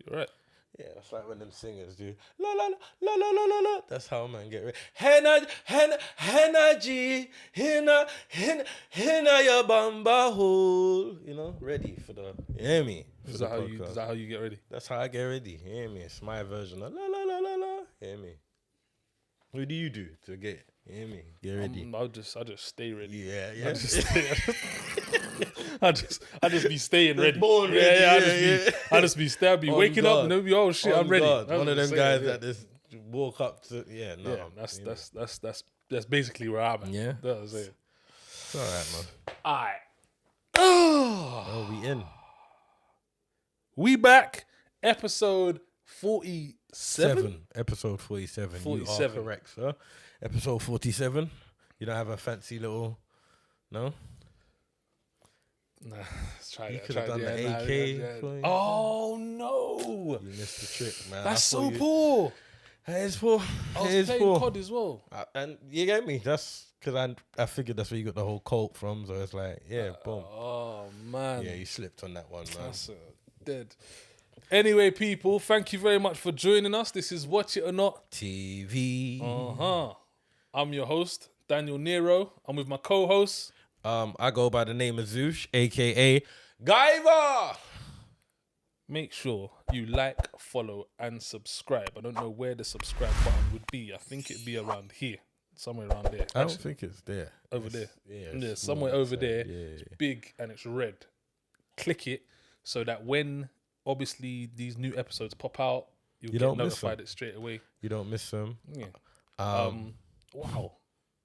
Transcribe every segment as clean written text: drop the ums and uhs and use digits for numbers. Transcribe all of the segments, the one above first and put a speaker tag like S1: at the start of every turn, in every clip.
S1: You're right.
S2: Yeah, that's like when them singers do la la la la la la la. That's how man get ready. Henna G, henna your bamba hole. You know, ready for the. You hear me?
S1: Is that how you get ready?
S2: That's how I get ready. You hear me? It's my version of la la la la la. You hear me? What do you do to get? You hear me? Get ready.
S1: I just stay ready.
S2: Yeah.
S1: I just be staying ready.
S2: Born ready.
S1: I just be staying. Be waking up and be, oh shit, I'm ready.
S2: One of them guys that just walk up to
S1: that's basically where I'm at.
S2: Yeah.
S1: That's it.
S2: It's alright, man.
S1: Alright.
S2: Oh, we in.
S1: We back. Episode 47.
S2: Episode 47.
S1: 47.
S2: You are correct, sir. Episode 47. You don't have a fancy little... No?
S1: Nah, let's try
S2: You
S1: that.
S2: could have done the AK.
S1: Oh, no.
S2: You missed the trick, man.
S1: That's so poor.
S2: It is poor.
S1: I was playing COD as well.
S2: And you get me? That's because I figured that's where you got the whole cult from. So it's like, yeah, boom.
S1: Oh, man.
S2: Yeah, you slipped on that one, man.
S1: That's dead. Anyway, people, thank you very much for joining us. This is Watch It or Not
S2: TV.
S1: I'm your host, Daniel Nero. I'm with my co-host.
S2: I go by the name of Zeus, aka Guyver.
S1: Make sure you like, follow, and subscribe. I don't know where the subscribe button would be. I think it'd be around here, somewhere around there.
S2: I don't think it's there.
S1: Over there.
S2: Yeah,
S1: somewhere over there.
S2: Yeah.
S1: It's big and it's red. Click it so that when obviously these new episodes pop out, you get notified it straight away.
S2: You don't miss them.
S1: Yeah. Wow.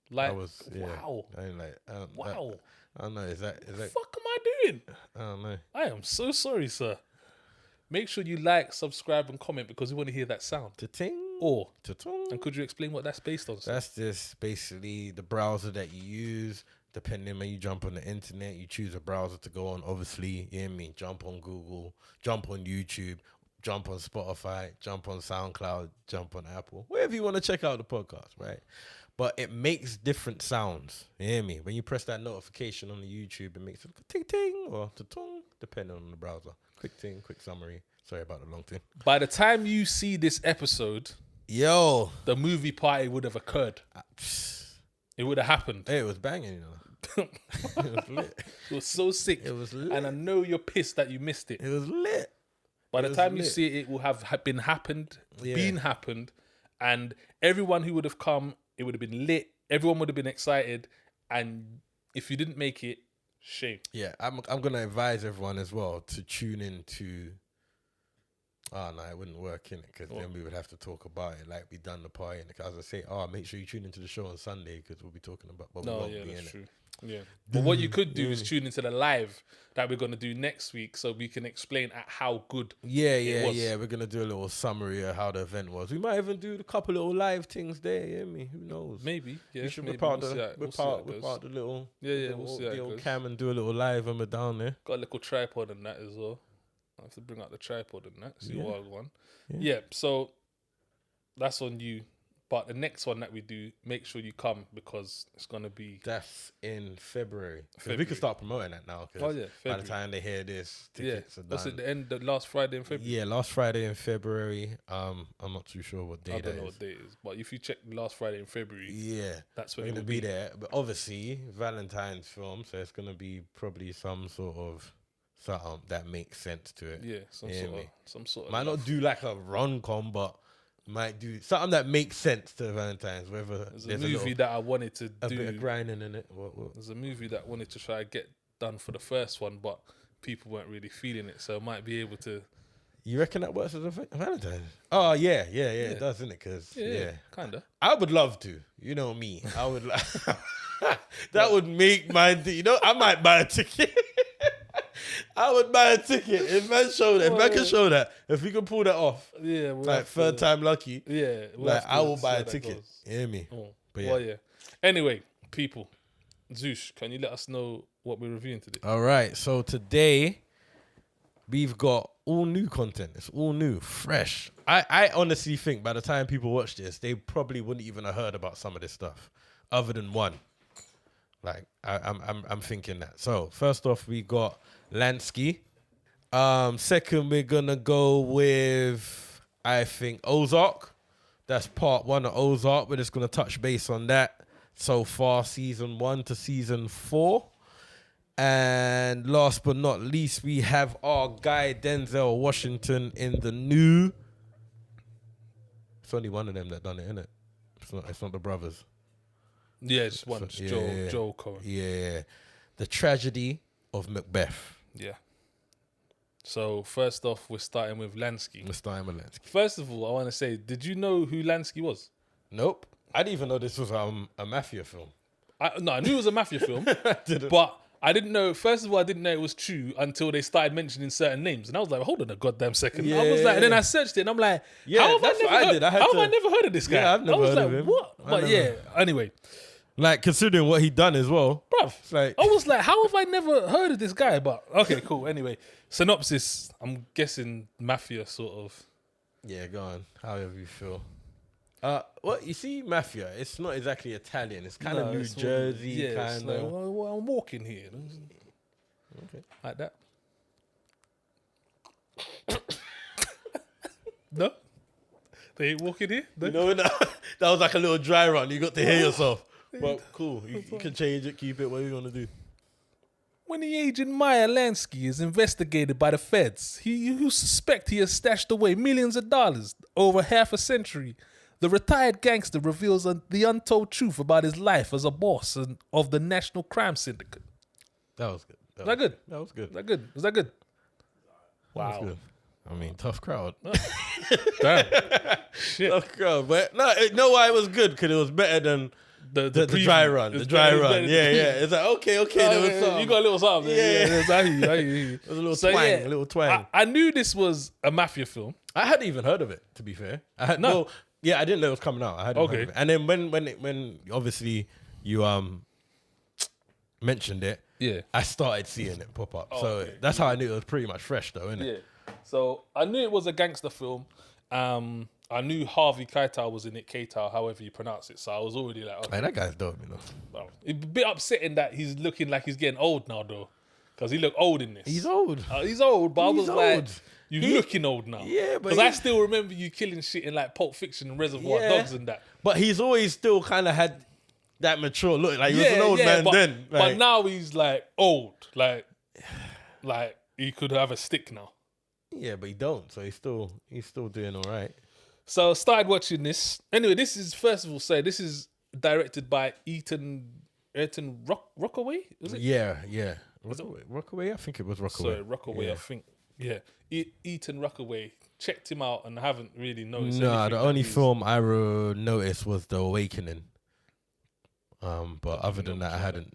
S2: Like,
S1: wow.
S2: I ain't like,
S1: wow.
S2: I don't know. Is that?
S1: What the fuck am I doing?
S2: I don't know.
S1: I am so sorry, sir. Make sure you like, subscribe, and comment because we want to hear that sound.
S2: Ta-ting.
S1: Or,
S2: ta-ting.
S1: And could you explain what that's based on, sir?
S2: That's just basically the browser that you use. Depending when you jump on the internet, you choose a browser to go on. Obviously, you hear me? Jump on Google, jump on YouTube, jump on Spotify, jump on SoundCloud, jump on Apple. Wherever you want to check out the podcast, right? But it makes different sounds. You hear me? When you press that notification on the YouTube, it makes a ting-ting or ta-tung, depending on the browser. Quick ting, quick summary. Sorry about the long thing.
S1: By the time you see this episode,
S2: the
S1: movie party would have occurred. It would have happened.
S2: Hey, it was banging, you know. It was lit.
S1: It was so sick.
S2: It was lit.
S1: And I know you're pissed that you missed it.
S2: It was lit.
S1: By the time you see it, it will have been happened, and everyone who would have come, it would have been lit. Everyone would have been excited, and if you didn't make it, shame. Yeah,
S2: I'm gonna advise everyone as well to tune in to. Oh no, it wouldn't work in it because then we would have to talk about it like we done the party. And as I say, make sure you tune into the show on Sunday because we'll be talking about. But we won't be in
S1: true.
S2: It.
S1: Yeah, but what you could do is tune into the live that we're gonna do next week, so we can explain at how good.
S2: Yeah. We're gonna do a little summary of how the event was. We might even do a couple little live things there. You hear me? Who knows?
S1: Maybe. Yeah.
S2: We should
S1: maybe.
S2: be part of the little.
S1: We'll see
S2: the old cam and do a little live when we're down there.
S1: Got a little tripod and that as well. I have to bring out the tripod and that. See what one. Yeah. So that's on you. But the next one that we do, make sure you come because it's gonna be.
S2: That's in February. We can start promoting that now.
S1: February.
S2: By the time they hear this, tickets are done.
S1: Was it the last Friday in February?
S2: Yeah, last Friday in February. I'm not too sure what day.
S1: I don't know what day it is, but if you check last Friday in February, that's when
S2: we're gonna be there. But obviously, Valentine's film, so it's gonna be probably some sort of something that makes sense to it.
S1: Yeah, some sort of.
S2: Might not do like a rom-com, but might do something that makes sense to Valentine's. Whether
S1: there's a movie that I wanted to do
S2: a bit of grinding in it. What?
S1: There's a movie that I wanted to try to get done for the first one, but people weren't really feeling it, so I might be able to.
S2: You reckon that works as a Valentine's? Oh yeah, it does, isn't it? Because
S1: kinda.
S2: I would love to. You know me. I would. That would make my. You know, I might buy a ticket. I would buy a ticket if man show that. If man can show that, if we can pull that off, third time lucky. I will buy a ticket. You hear me? But
S1: Anyway, people, Zeus, can you let us know what we're reviewing today?
S2: All right. So today we've got all new content. It's all new, fresh. I honestly think by the time people watch this, they probably wouldn't even have heard about some of this stuff, other than one. Like I'm thinking that. So first off, we got Lansky. Second, we're gonna go with, I think, Ozark. That's part 1 of Ozark. We're just gonna touch base on that so far, season 1 to season 4. And last but not least, we have our guy Denzel Washington in the new. It's only one of them that done it, isn't it? It's not the brothers.
S1: Yeah, it's one. It's Joel Cohen.
S2: Yeah, the Tragedy of Macbeth.
S1: Yeah. So first off, we're starting with Lansky.
S2: Lansky.
S1: First of all, I want to say, did you know who Lansky was?
S2: Nope. I didn't even know this was a mafia film.
S1: I knew it was a mafia film,
S2: I didn't.
S1: But I didn't know. First of all, I didn't know it was true until they started mentioning certain names, and I was like, "Hold on a goddamn second." I was like, and then I searched it, and I'm like, "How have I never heard of this guy?"
S2: Yeah, I've never heard of him.
S1: What? But yeah, anyway,
S2: like considering what he done as well,
S1: bruv.
S2: Like,
S1: I was like, "How have I never heard of this guy?" But okay, cool. Anyway, synopsis. I'm guessing mafia sort of.
S2: Yeah, go on. However you feel. Well, you see, mafia. It's not exactly Italian. It's kind of New Jersey kind of.
S1: Like, well, I'm walking here.
S2: Okay,
S1: like that. No, they ain't walking here.
S2: No, that was like a little dry run. You got to hear yourself. But cool. You can change it. Keep it. What you gonna do?
S1: When the agent Meyer Lansky is investigated by the feds, who suspect he has stashed away millions of dollars over half a century, the retired gangster reveals the untold truth about his life as a boss of the National Crime Syndicate.
S2: That was good.
S1: Was that good?
S2: That was good.
S1: Was that good? Wow.
S2: That was good. I mean, tough crowd.
S1: Damn. Shit.
S2: Tough crowd. But no, why it was good? Because it was better than the dry run. The dry run. Yeah. It's like, okay. There was something.
S1: You got a little something. Yeah. I hear you.
S2: It was a little twang.
S1: I knew this was a mafia film.
S2: I hadn't even heard of it, to be fair. I didn't know it was coming out. I hadn't heard of it. And then when obviously you mentioned it, I started seeing it pop up. That's how I knew it was pretty much fresh, though, innit?
S1: Yeah. So I knew it was a gangster film. I knew Harvey Keitel was in it, Keitel, however you pronounce it. So I was already like, okay.
S2: Hey, that guy's dope, you know.
S1: Well, it's a bit upsetting that he's looking like he's getting old now, though, because he looked old in this.
S2: He's old.
S1: He's old, but I was like, you're looking old now.
S2: Yeah, but
S1: because I still remember you killing shit in like Pulp Fiction and Reservoir Dogs and that.
S2: But he's always still kind of had that mature look. Like he was an old man then. Like,
S1: but now he's like old. Like he could have a stick now.
S2: Yeah, but he don't. So he's still doing all right. So
S1: I started watching this. Anyway, this is, first of all, this is directed by Ethan Rockaway. Was it?
S2: Yeah. Rockaway? I think it was Rockaway.
S1: Sorry, Rockaway. I think. Yeah, Ethan Rockaway. Checked him out and I haven't really noticed.
S2: No, the only film I noticed was The Awakening. But other than that,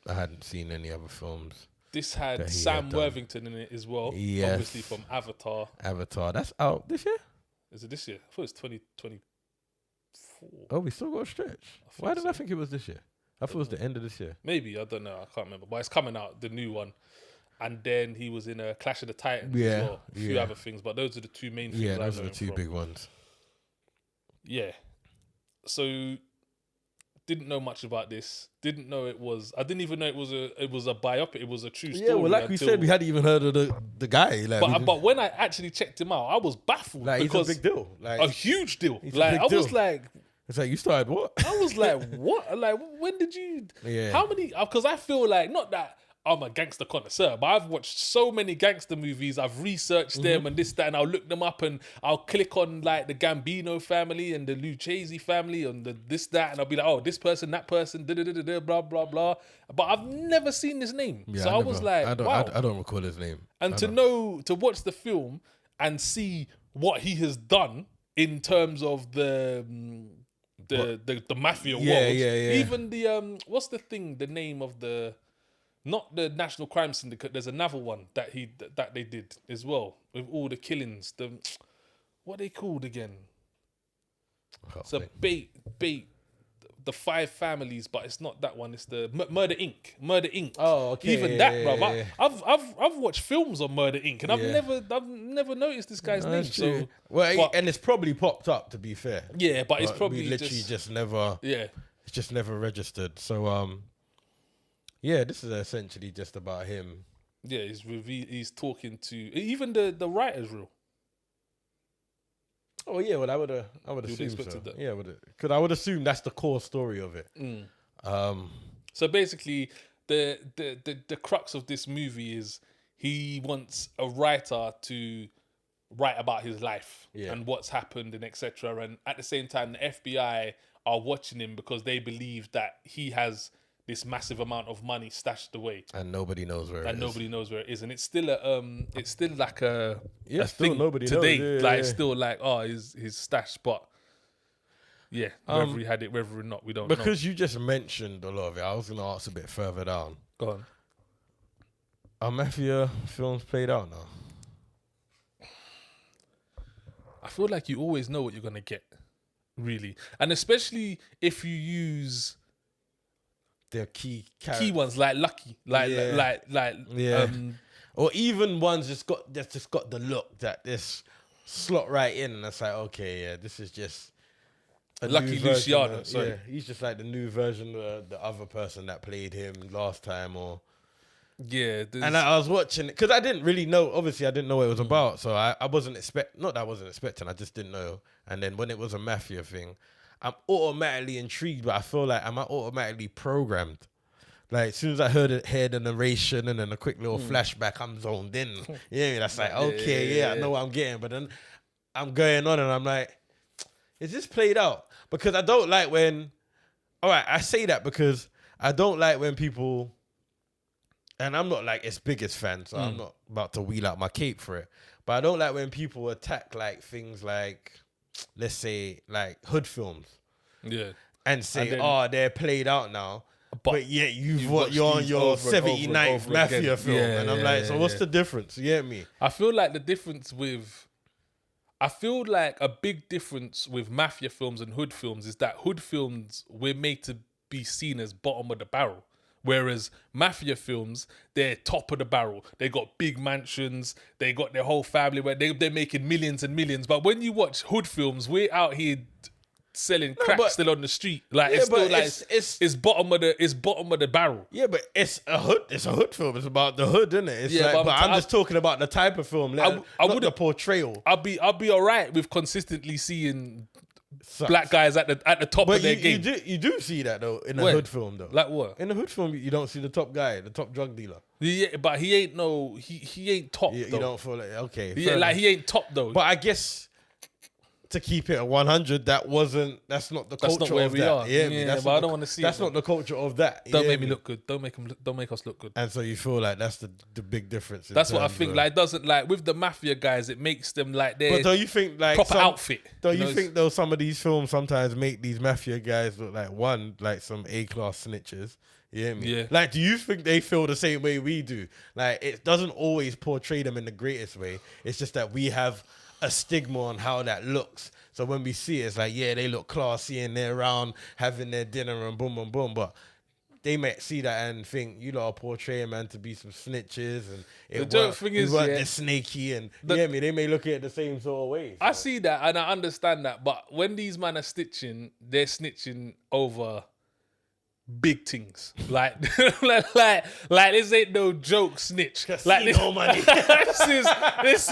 S2: I hadn't seen any other films.
S1: This had Sam Worthington in it as well.
S2: Yes.
S1: Obviously from Avatar.
S2: That's out this year?
S1: Is it this year? I thought it was 2024.
S2: Oh, we still got a stretch. Why did I think it was this year? I thought it was the end of this year.
S1: Maybe, I don't know. I can't remember. But it's coming out, the new one. And then he was in a Clash of the Titans as well. A few other things, but those are the two main things.
S2: Yeah, those are the two big ones.
S1: Yeah. So didn't know much about this. I didn't even know it was a biopic. It was a true story.
S2: Yeah, well, like we said, we hadn't even heard of the guy. Like,
S1: but when I actually checked him out, I was baffled.
S2: Like,
S1: because
S2: he's a big deal. Like,
S1: a huge deal. Like, I was like,
S2: it's like, you started what?
S1: I was like, what? Like, when did you?
S2: Yeah.
S1: How many? Because I feel like, not that I'm a gangster connoisseur, but I've watched so many gangster movies. I've researched them and this, that, and I'll look them up and I'll click on like the Gambino family and the Lucchese family and the this, that, and I'll be like, oh, this person, that person, blah, blah, blah. But I've never seen his name.
S2: Yeah,
S1: so I was like, wow.
S2: I don't recall his name.
S1: And to watch the film and see what he has done in terms of the mafia world.
S2: Yeah.
S1: Even the, what's the name of the... Not the National Crime Syndicate. There's another one that they did as well with all the killings. What are they called again? It's a bait. The 5 families, but it's not that one. It's the Murder Inc. Murder Inc.
S2: Oh, okay.
S1: Even that, bro. Yeah. I've watched films on Murder Inc. and I've never noticed this guy's name. So
S2: and it's probably popped up, to be fair.
S1: Yeah, but it's probably
S2: we literally just never. Yeah, it's just never registered. So yeah, this is essentially just about him
S1: Yeah, he's talking to even the writer's real.
S2: Oh yeah, well I would assume so. That. Yeah, because I would assume that's the core story of it.
S1: So basically, the crux of this movie is he wants a writer to write about his life and what's happened and etc. And at the same time, the FBI are watching him because they believe that he has this massive amount of money stashed away,
S2: and nobody knows where.
S1: And nobody knows where it is, and it's still like a
S2: still
S1: thing
S2: nobody
S1: today.
S2: knows.
S1: It's still like his stash, but whether he had it, whether or not, we don't know.
S2: Because you just mentioned a lot of it, I was gonna ask a bit further down.
S1: Go on.
S2: Are mafia films played out now?
S1: I feel like you always know what you're gonna get, really, and especially if you use
S2: their key
S1: ones like Lucky,
S2: or even ones just got the look that this slot right in, and it's like, okay, yeah, this is just a
S1: Lucky Luciano.
S2: Yeah, he's just like the new version of the other person that played him last time, or.
S1: Yeah,
S2: and I was watching it because I didn't really know. Obviously, I didn't know what it was about, so I wasn't not that I wasn't expecting. I just didn't know. And then when it was a mafia thing, I'm automatically intrigued, but I feel like I'm automatically programmed. Like as soon as I heard the narration and then a quick little flashback, I'm zoned in. Yeah, that's like okay, I know what I'm getting. But then I'm going on and I'm like, is this played out? Because I don't like when. All right, I say that because I don't like when people. And I'm not like its biggest fan, so I'm not about to wheel out my cape for it. But I don't like when people attack like things like, let's say, like hood films.
S1: Yeah.
S2: And say, they're played out now. But yet you're on your 79th mafia film.
S1: Yeah,
S2: and I'm like, so what's the difference? You get me?
S1: I feel like a big difference with mafia films and hood films is that hood films, we're made to be seen as bottom of the barrel. Whereas mafia films, they're top of the barrel. They got big mansions. They got their whole family. Where they're making millions and millions. But when you watch hood films, we're out here selling crack still on the street. Like it's still like it's bottom of the barrel.
S2: Yeah, but it's a hood film. It's about the hood, isn't it? But I'm just talking about the type of film. Not the portrayal.
S1: I'll be all right with consistently seeing. Black guys at the top of their game.
S2: You do see that though in a hood film though.
S1: Like what?
S2: In the hood film, you don't see the top guy, the top drug dealer.
S1: Yeah, but he ain't he ain't top.
S2: You don't feel like okay.
S1: Yeah, like he ain't top though.
S2: But I guess to keep it at 100, that's not the culture. That's not where we are.
S1: Yeah, but I don't want to see.
S2: That's not the culture of that.
S1: Don't make me look good. Don't make us look good.
S2: And so you feel like that's the big difference.
S1: That's what I think. Like, it doesn't like with the mafia guys, it makes them like they're.
S2: But don't you think like
S1: proper outfit?
S2: Don't you think though some of these films sometimes make these mafia guys look like some A-class snitches? You hear me?
S1: Yeah.
S2: Like, do you think they feel the same way we do? Like, it doesn't always portray them in the greatest way. It's just that we have a stigma on how that looks. So when we see it, it's like, yeah, they look classy and they're around having their dinner and boom, boom, boom. But they might see that and think, you lot are portraying man to be some snitches and we weren't this snaky and you get me? They may look at it the same sort of way. So.
S1: I see that and I understand that, but when these men are snitching, they're snitching over big things, like this ain't no joke snitch. Like this,
S2: money.
S1: this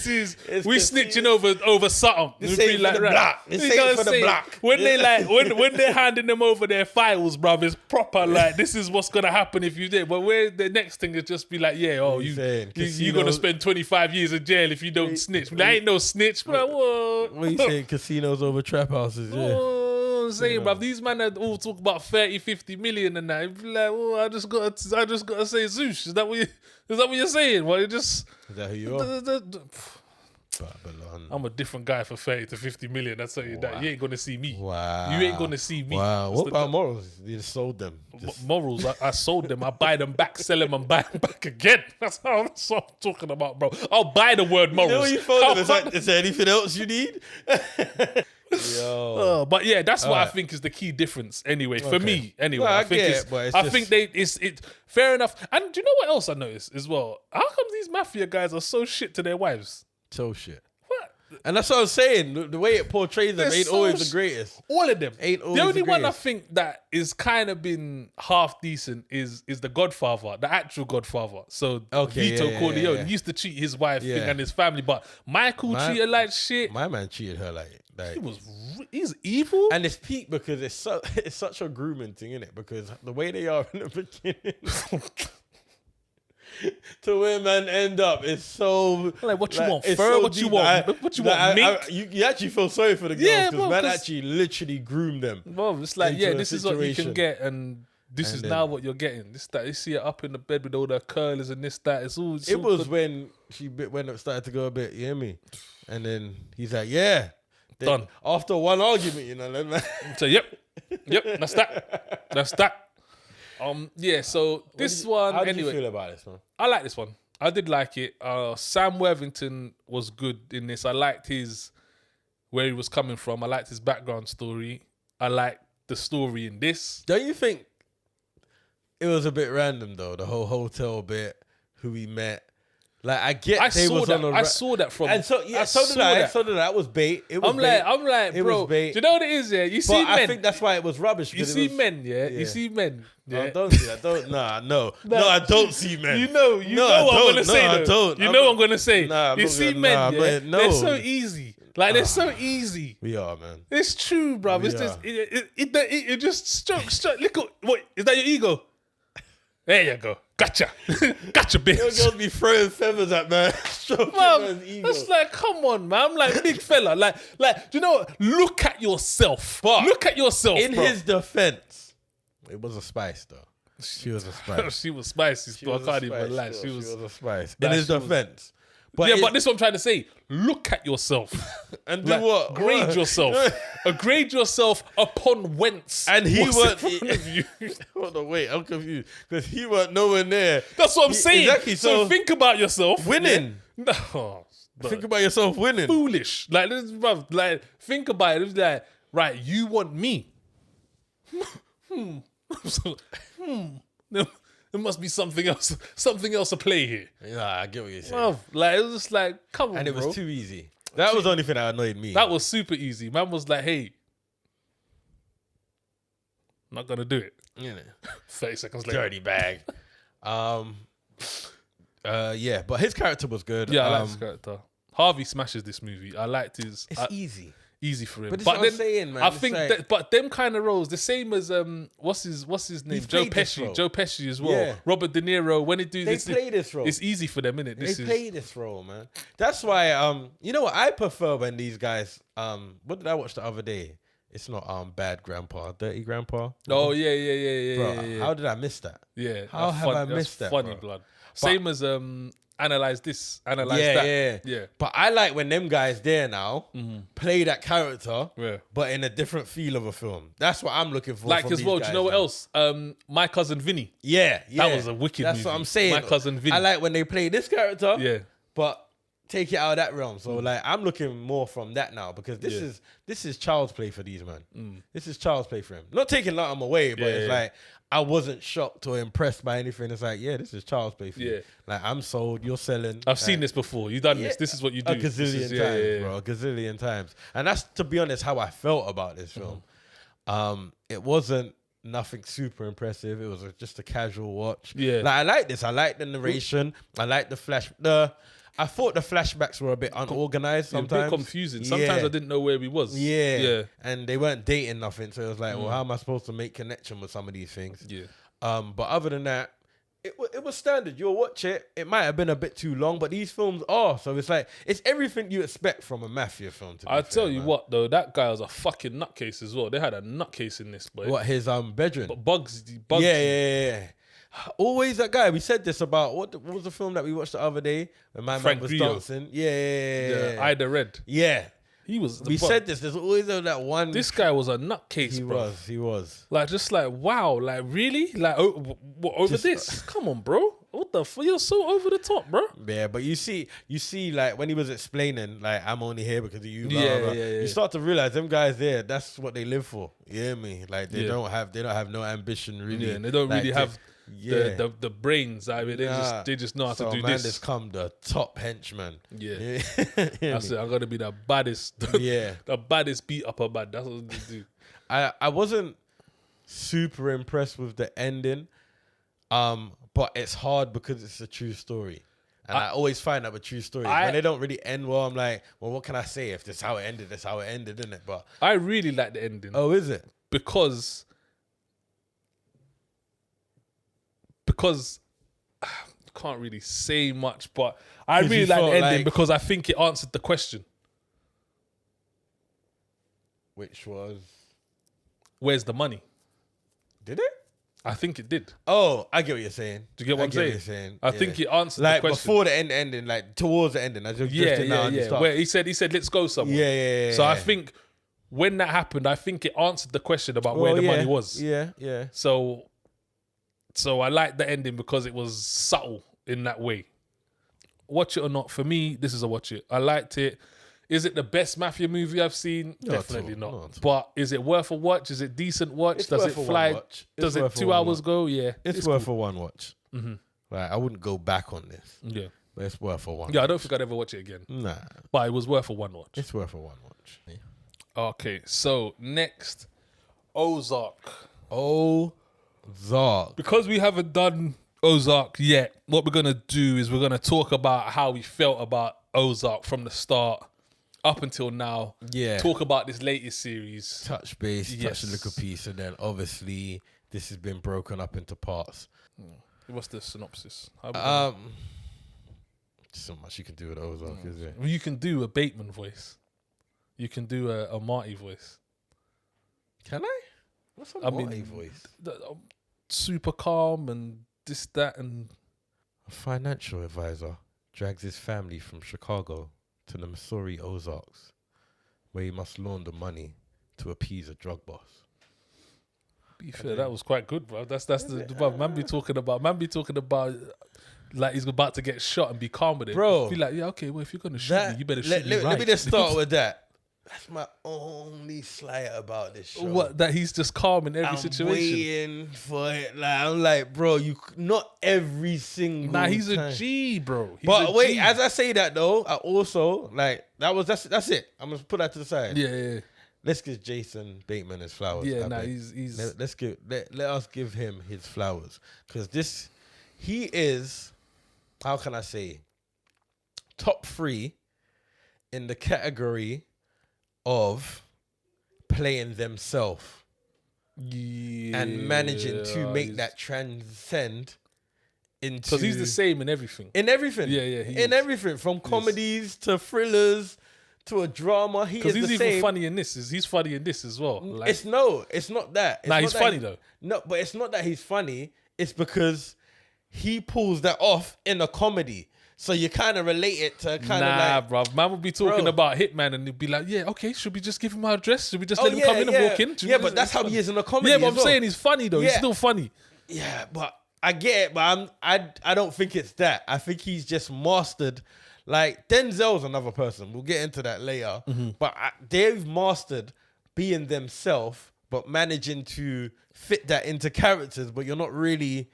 S1: is we snitching over something.
S2: This ain't for the block. This ain't for the block.
S1: When they when they're handing them over their files, bruv, it's proper. Like this is what's gonna happen if you did. But where the next thing is just be like, yeah, you're gonna spend 25 years in jail if you don't snitch. There ain't no snitch. But
S2: what you saying? Casinos over trap houses? Yeah.
S1: I'm saying, bruv, these men all talk about 30, 50 million and that. Be like, I just gotta say Zeus. Is that what you're saying? Well,
S2: is that who you are?
S1: Babylon. I'm a different guy for 30 to 50 million. That's tell you that. You ain't gonna see me.
S2: Wow.
S1: You ain't gonna see me.
S2: Wow. What about morals? You just sold them.
S1: Morals, I sold them. I buy them back, sell them, and buy them back again. That's what I'm talking about, bro. I'll buy the word morals.
S2: You know what you folded? It's like, is there anything else you need? Yo.
S1: But yeah, that's what I think is the key difference. Anyway, for me, anyway, I think it's fair enough. And do you know what else I noticed as well? How come these mafia guys are so shit to their wives?
S2: So shit.
S1: What?
S2: And that's what I'm saying. The way it portrays them ain't always the greatest.
S1: All of them.
S2: Ain't always
S1: the only
S2: the
S1: one I
S2: greatest.
S1: think that is kind of been half decent is the Godfather, the actual Godfather. So Vito Corleone used to cheat his wife and his family, but Michael treated like shit.
S2: My man cheated her like
S1: he's evil.
S2: And it's peak because it's such a grooming thing, innit? Because the way they are in the beginning to where man end up is so
S1: like what you want,
S2: it's
S1: fur?
S2: so
S1: what you
S2: deep.
S1: want? What you want? Mink?
S2: You actually feel sorry for the girls
S1: Yeah,
S2: because
S1: bro,
S2: man actually literally groomed them.
S1: Well, it's like
S2: into a
S1: this is what you can
S2: situation.
S1: get, and this is now what you're getting. This that you see it up in the bed with all the curlers and this that. It's all.
S2: It was when it started to go a bit. You hear me? And then he's like, "Yeah,
S1: done."
S2: After one argument, you know. Like,
S1: so yep, that's that. Yeah. So this one.
S2: How did
S1: anyway,
S2: you feel about this one?
S1: I like this one. I did like it. Sam Worthington was good in this. I liked where he was coming from. I liked his background story. I liked the story in this.
S2: Don't you think it was a bit random though? The whole hotel bit, who he met. Like I
S1: saw that from.
S2: And so yeah, so did I. That was bait. It was
S1: I'm
S2: bait.
S1: like,
S2: it
S1: bro.
S2: was bait.
S1: Do you know what it is? Yeah, you see
S2: But
S1: men.
S2: I think that's why it was rubbish.
S1: You see men, yeah. You see men. Yeah.
S2: I don't see that. No, I don't see men.
S1: You know what I'm gonna say.
S2: I don't.
S1: You know what I'm gonna say.
S2: Nah,
S1: you see men, yeah. They're so easy. Like they're so easy.
S2: We are, man.
S1: It's true, bro. It's just it just stroke. Look, what is that? Your ego? There you go. Gotcha, bitch.
S2: You'll be throwing feathers at man.
S1: It's like, come on, man. I'm like, big fella. Like, do you know what? Look at yourself.
S2: But
S1: look at yourself.
S2: In
S1: bro.
S2: his defense, it was a spice though. She was a spice.
S1: She was spicy. Still. I can't even lie. She was
S2: a spice. In his defense. But
S1: but this is what I'm trying to say. Look at yourself.
S2: And do what?
S1: Grade yourself. Grade yourself upon whence.
S2: And he
S1: was
S2: weren't.
S1: in front of you.
S2: Hold on, wait. I'm confused. Because he weren't nowhere near.
S1: That's what I'm saying.
S2: Exactly.
S1: So think about yourself.
S2: Winning.
S1: Yeah? No.
S2: Think about yourself winning.
S1: Foolish. Like, this, bruv, like, think about it. It's like, right, you want me. There must be something else to play here.
S2: Yeah, I get what you're saying.
S1: Bruv, like, it was just like, come on,
S2: And it
S1: bro.
S2: was too easy. That was the only thing that annoyed me.
S1: That was super easy. Man was like, hey, I'm not going to do it.
S2: You know,
S1: 30 seconds later.
S2: dirty bag. Yeah, but his character was good.
S1: Yeah, I like his character. Harvey smashes this movie. I liked his...
S2: It's easy.
S1: Easy for him.
S2: But that's what I'm saying, man.
S1: I
S2: It's
S1: think
S2: like-
S1: that, but them kind of roles, the same as what's his name?
S2: He's
S1: Joe
S2: played this
S1: Pesci.
S2: role.
S1: Joe Pesci as well.
S2: Yeah.
S1: Robert De Niro. When they do
S2: They
S1: this,
S2: play this role.
S1: It's easy for them, innit?
S2: They play this role, man. That's why, you know what? I prefer when these guys, what did I watch the other day? It's not Bad Grandpa, Dirty Grandpa.
S1: Oh yeah.
S2: Bro, how did I miss that?
S1: Yeah.
S2: How have I missed that,
S1: Funny
S2: bro?
S1: blood. Same as Analyze This, Analyze That.
S2: Yeah. But I like when them guys there now play that character, but in a different feel of a film. That's what I'm looking for.
S1: Like
S2: from
S1: as
S2: these
S1: well, do you know what
S2: guys
S1: else? My Cousin Vinny.
S2: Yeah.
S1: That was a wicked
S2: That's
S1: movie.
S2: what I'm saying.
S1: My Cousin Vinny.
S2: I like when they play this character,
S1: Yeah.
S2: but take it out of that realm. So like I'm looking more from that now because this is child's play for these man. This is child's play for him. Not taking Latham away, but it's like I wasn't shocked or impressed by anything. It's like, yeah, this is child's play for you. Like I'm sold, you're selling.
S1: I've seen this before. You've done this. This is what you do.
S2: A gazillion times, bro. A gazillion times. And that's, to be honest, how I felt about this film. It wasn't nothing super impressive. It was just a casual watch.
S1: Yeah.
S2: Like I like this. I like the narration. I like I thought the flashbacks were a bit unorganized sometimes.
S1: A bit confusing. Sometimes I didn't know where he was.
S2: Yeah. And they weren't dating nothing. So it was like, well, how am I supposed to make connection with some of these things?
S1: Yeah.
S2: But other than that, it was standard. You'll watch it. It might have been a bit too long, but these films are. So it's like, it's everything you expect from a mafia film.
S1: I'll tell you what, though, that guy was a fucking nutcase as well. They had a nutcase in this, boy.
S2: What, his bedroom?
S1: But Bugs.
S2: Yeah. Always that guy. We said this about, what was the film that we watched the other day when my man was
S1: Grillo.
S2: dancing? Yeah.
S1: Ida Red.
S2: Yeah.
S1: He was.
S2: We said this. There's always that one.
S1: This guy was a nutcase, bro.
S2: He was.
S1: Like, just like, wow. Like, really? Like, over this? Come on, bro. What the fuck? You're so over the top, bro.
S2: Yeah, but you see, like when he was explaining, like I'm only here because of you. Blah,
S1: Yeah,
S2: blah, blah.
S1: yeah.
S2: You start to realize them guys there. That's what they live for. You hear me? Like they don't have no ambition really.
S1: Yeah, and they don't
S2: like,
S1: really have the brains. I mean, they just know how to do this.
S2: Has come the top henchman.
S1: Yeah, that's it. I'm gonna be the baddest. The baddest beat up a man. That's what they do.
S2: I wasn't super impressed with the ending, but it's hard because it's a true story. And I always find that with true stories, when they don't really end well, I'm like, well, what can I say? If this is how it ended, that's how it ended, isn't it? But
S1: I really like the ending.
S2: Oh, is it?
S1: Because I can't really say much, but I really like the ending because I think it answered the question.
S2: Which was?
S1: Where's the money?
S2: Did it?
S1: I think it did.
S2: Oh, I get what you're saying.
S1: Do you get what I'm saying?
S2: What you're saying.
S1: I think it answered the question.
S2: Before the ending, like towards the ending. I just
S1: Where he said, let's go somewhere.
S2: Yeah.
S1: So I think when that happened, I think it answered the question about where the money was.
S2: Yeah.
S1: So I liked the ending because it was subtle in that way. Watch it or not, for me, this is a watch it. I liked it. Is it the best mafia movie I've seen? Definitely not. But is it worth a watch? Is it decent watch? Does it fly? Does it 2 hours go? Yeah.
S2: It's worth a one watch. Mm-hmm. Like, I wouldn't go back on this.
S1: Yeah.
S2: But it's worth a one.
S1: Yeah, I don't think I'd ever watch it again.
S2: Nah.
S1: But it was worth a one watch.
S2: It's worth a one watch. Yeah.
S1: Okay, so next, Ozark. Because we haven't done Ozark yet, what we're going to do is we're going to talk about how we felt about Ozark from the start up until now.
S2: Yeah.
S1: Talk about this latest series.
S2: Touch base, touch a little piece, and then obviously this has been broken up into parts.
S1: What's the synopsis?
S2: So much you can do with Ozark, is it?
S1: You can do a Bateman voice. You can do a Marty voice.
S2: Can I? What's a Marty voice?
S1: Super calm and this, that, and...
S2: A financial advisor drags his family from Chicago to the Missouri Ozarks, where he must launder money to appease a drug boss.
S1: Be fair, that was quite good, bro. That's the man be talking about like he's about to get shot and be calm with it.
S2: Bro.
S1: Be like, yeah, okay, well, if you're gonna shoot me, you better shoot me right.
S2: Let me just start with that. That's my only slight about this show.
S1: What, that he's just calm in every situation?
S2: Waiting for it. Like, I'm like, bro, not every single time.
S1: He's a G, bro.
S2: Wait, as I say that though, I also like that's it. I'm gonna put that to the side.
S1: Yeah.
S2: Let's give Jason Bateman his flowers.
S1: Yeah, he's
S2: let us give him his flowers, because he is, how can I say, top 3 in the category of playing themselves and managing to make that transcend into,
S1: because he's the same in everything.
S2: In everything, everything from comedies to thrillers to a drama. Because he's even
S1: funny in this. He's funny in this as well. Like,
S2: it's not that.
S1: He's funny though.
S2: No, but it's not that he's funny. It's because he pulls that off in a comedy. So you kind of relate it to kind of like...
S1: Nah, bruv. Man would be talking about Hitman and he'd be like, yeah, okay, should we just give him our address? Should we just let him come in and walk in?
S2: But that's how he is in a comedy.
S1: Yeah, but I'm saying he's funny though. He's still funny.
S2: Yeah, but I get it, but I don't think it's that. I think he's just mastered... Like, Denzel's another person. We'll get into that later. Mm-hmm. But they've mastered being themselves, but managing to fit that into characters, but you're not really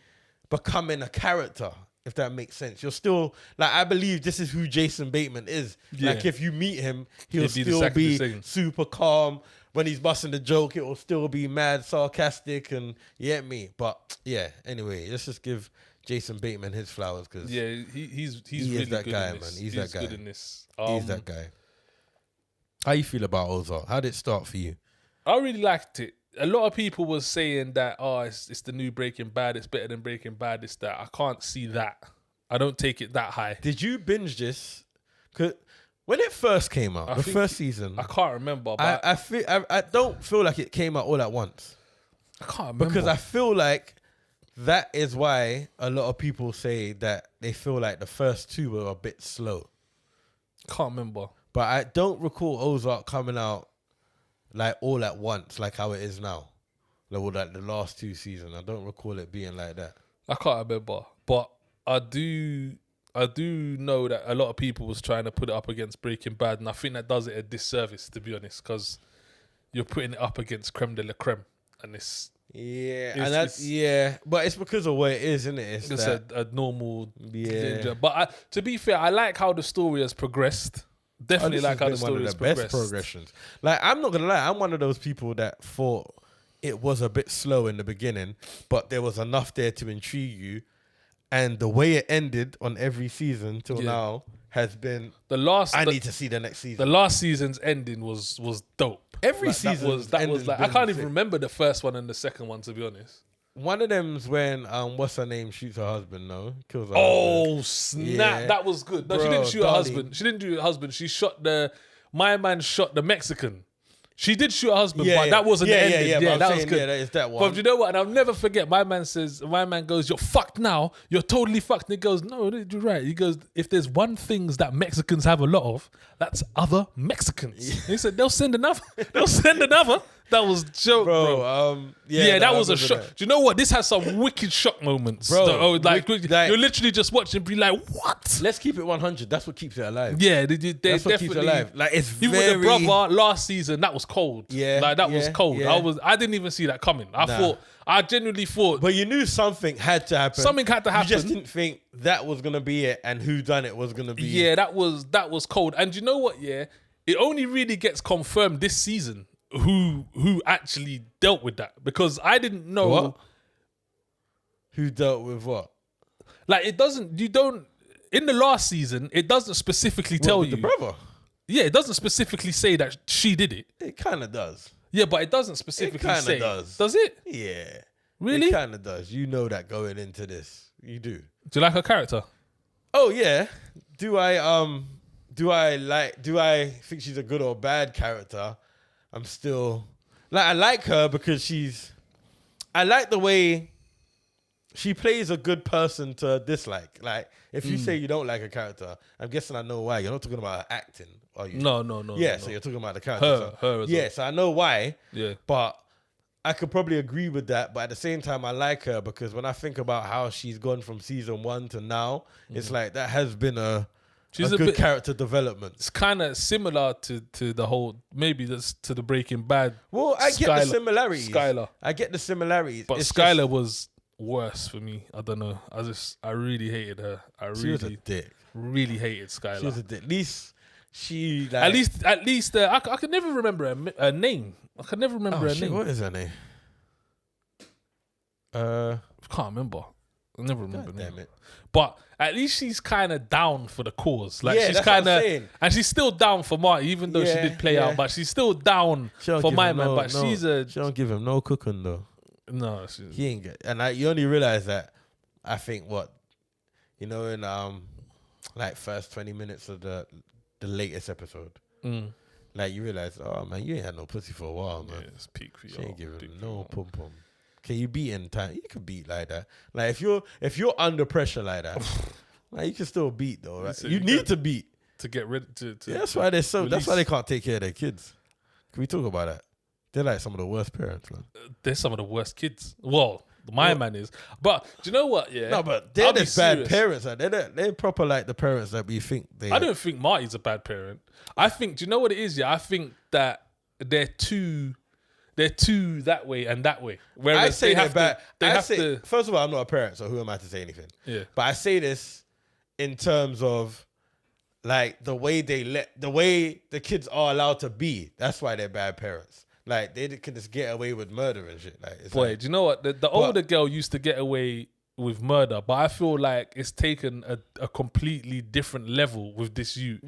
S2: becoming a character, if that makes sense. You're still, like, I believe this is who Jason Bateman is. Yeah. Like, if you meet him, he'll still be super calm. When he's busting the joke, it will still be mad sarcastic, and you get me. But, yeah, anyway, let's just give Jason Bateman his flowers, because
S1: he's really
S2: that
S1: good
S2: guy,
S1: in this.
S2: man. He's that guy.
S1: Good in this.
S2: He's that guy. How you feel about Ozark? How did it start for you?
S1: I really liked it. A lot of people was saying that, it's the new Breaking Bad. It's better than Breaking Bad. It's that. I can't see that. I don't take it that high.
S2: Did you binge this? 'Cause when it first came out, the first season,
S1: I can't remember. But
S2: I don't feel like it came out all at once.
S1: I can't remember,
S2: because I feel like that is why a lot of people say that they feel like the first 2 were a bit slow.
S1: Can't remember.
S2: But I don't recall Ozark coming out like all at once, like how it is now. Like the last 2 seasons. I don't recall it being like that.
S1: I can't remember. But I do know that a lot of people was trying to put it up against Breaking Bad, and I think that does it a disservice, to be honest, because you're putting it up against creme de la creme, and it's
S2: but it's because of what it is, isn't it?
S1: It's a normal danger. But to be fair, I like how the story has progressed. Definitely like how the story has progressed. Best progressions.
S2: Like, I'm not gonna lie, I'm one of those people that thought it was a bit slow in the beginning, but there was enough there to intrigue you, and the way it ended on every season till now has been I need to see the next season.
S1: The last season's ending was dope.
S2: Every season
S1: that was like, I can't even remember the first one and the second one, to be honest.
S2: One of them's when what's her name shoots her husband. Kills her
S1: husband. Snap! Yeah. That was good. No, bro, she didn't shoot her husband. She didn't do her husband. She shot my man shot the Mexican. She did shoot her husband, but that wasn't the ending. Yeah, that was good.
S2: Yeah, that is that one.
S1: But you know what? And I'll never forget. My man goes, "You're fucked now. You're totally fucked." And he goes, "No, you're right." He goes, "If there's one things that Mexicans have a lot of, that's other Mexicans." Yeah. He said, "They'll send another. They'll send another." That was joke, bro. That was a shock. Do you know what? This has some wicked shock moments, bro. You're literally just watching, and be like, "What?"
S2: Let's keep it 100. That's what keeps it alive.
S1: Yeah,
S2: that's what keeps it alive. Like, it's
S1: even with the brother last season, that was cold. Yeah, like that was cold.
S2: Yeah.
S1: I didn't even see that coming. I genuinely thought,
S2: but you knew something had to happen.
S1: Something had to happen.
S2: You just didn't think that was gonna be it, and who done it was gonna be.
S1: Yeah, that was cold. And you know what? Yeah, it only really gets confirmed this season who actually dealt with that, because I didn't know
S2: what? Who dealt with what.
S1: Like, in the last season, it doesn't specifically tell you
S2: the brother.
S1: Yeah, it doesn't specifically say that she did it.
S2: It kind of does.
S1: Yeah, but it doesn't specifically say.
S2: It kind of does.
S1: Does it?
S2: Yeah.
S1: Really?
S2: It kind of does. You know that going into this. You do.
S1: Do you like her character?
S2: Oh yeah. Do I think she's a good or bad character? I'm still I like her because I like the way she plays a good person to dislike. Like, if you say you don't like a character, I'm guessing I know why. You're not talking about her acting, are you?
S1: No.
S2: Yeah, so you're talking about the character.
S1: Her as
S2: well. So I know why.
S1: Yeah.
S2: But I could probably agree with that. But at the same time, I like her because when I think about how she's gone from season 1 to now, it's like that has been a good character development.
S1: It's kind of similar to the whole, maybe that's to the Breaking Bad.
S2: Well, I get the similarities.
S1: Skylar.
S2: I get the similarities.
S1: But Skylar was worse for me. I don't know. I really hated her.
S2: She was a dick.
S1: Really hated Skylar.
S2: She was a dick. At least she
S1: at least I could never remember her name. I could never remember her name.
S2: What is her name?
S1: I can't remember. I never remember her name.
S2: Damn it.
S1: But at least she's kind of down for the cause. Like, she's kind of, and she's still down for Marty, even though she did play out. But she's still down for my man. But she
S2: don't give him no cooking though.
S1: No,
S2: he ain't good. And you only realize that, I think, in like first 20 minutes of the latest episode. Like, you realize, oh man, you ain't had no pussy for a while, man.
S1: Yeah, it's peak for you.
S2: She ain't giving no pum pum. Can you beat in time? You can beat like that. Like, if you're under pressure like that, like, you can still beat though, right? So you need to beat
S1: to get rid to
S2: yeah, that's why that's why they can't take care of their kids. Can we talk about that? They're like some of the worst parents, man.
S1: They're some of the worst kids. Well, my man is. But do you know what? Yeah.
S2: No, but they're the bad parents. Like, they're proper like the parents that we think they.
S1: I don't think Marty's a bad parent. I think. Do you know what it is? Yeah, I think that they're too that way and that way. Whereas
S2: I say they're bad. First of all, I'm not a parent, so who am I to say anything?
S1: Yeah.
S2: But I say this in terms of, like, the way the kids are allowed to be. That's why they're bad parents. Like, they can just get away with murder and shit. Like,
S1: boy, do you know what? The older girl used to get away with murder, but I feel like it's taken a completely different level with this youth.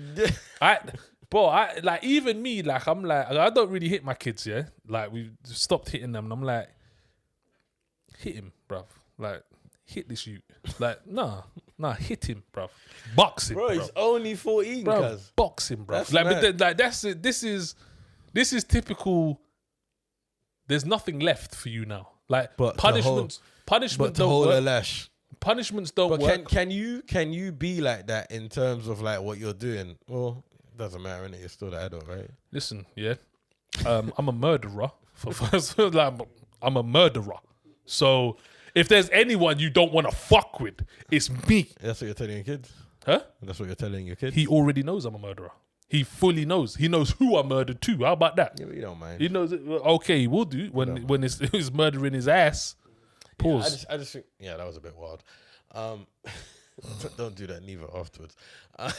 S1: Even me, like, I'm like, I don't really hit my kids, yeah? Like, we stopped hitting them, and I'm like, hit him, bruv. Like, hit this youth. Like, nah, hit him, bruv. Box him,
S2: bro. He's only 14,
S1: bruv. Box him, bruv. That's it. This is typical. There's nothing left for you now. Like, punishments don't work. Punishments don't work.
S2: Can you be like that in terms of, like, what you're doing? Well, doesn't matter, innit? You're still the adult, right?
S1: Listen, yeah. I'm a murderer. I'm a murderer. So If there's anyone you don't want to fuck with, it's me.
S2: That's what you're telling your kids?
S1: Huh?
S2: That's what you're telling your kids?
S1: He already knows I'm a murderer. He fully knows. He knows who I murdered too. How about that?
S2: Yeah, but you don't mind.
S1: He knows it. Okay, we'll do when it's murdering his ass. Pause.
S2: I just think, that was a bit wild. Don't do that neither afterwards. I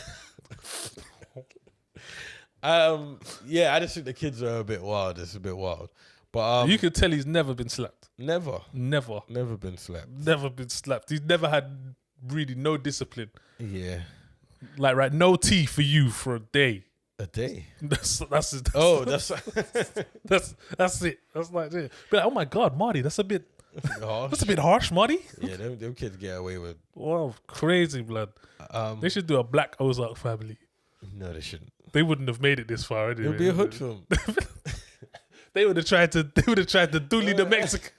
S2: just think the kids are a bit wild. It's a bit wild. But
S1: you could tell he's never been slapped.
S2: Never been slapped.
S1: Never been slapped. He's never had really no discipline.
S2: Yeah.
S1: Like, right, no tea for you for a day.
S2: A day?
S1: That's it. That's like it. But like, oh my God, Marty, that's a bit harsh. That's a bit harsh, Marty.
S2: Yeah, them kids get away with.
S1: Wow, crazy, blood. They should do a Black Ozark family.
S2: No, they shouldn't.
S1: They wouldn't have made it this far. Anyway.
S2: It would be a hood film.
S1: They would have tried to dully the Mexican.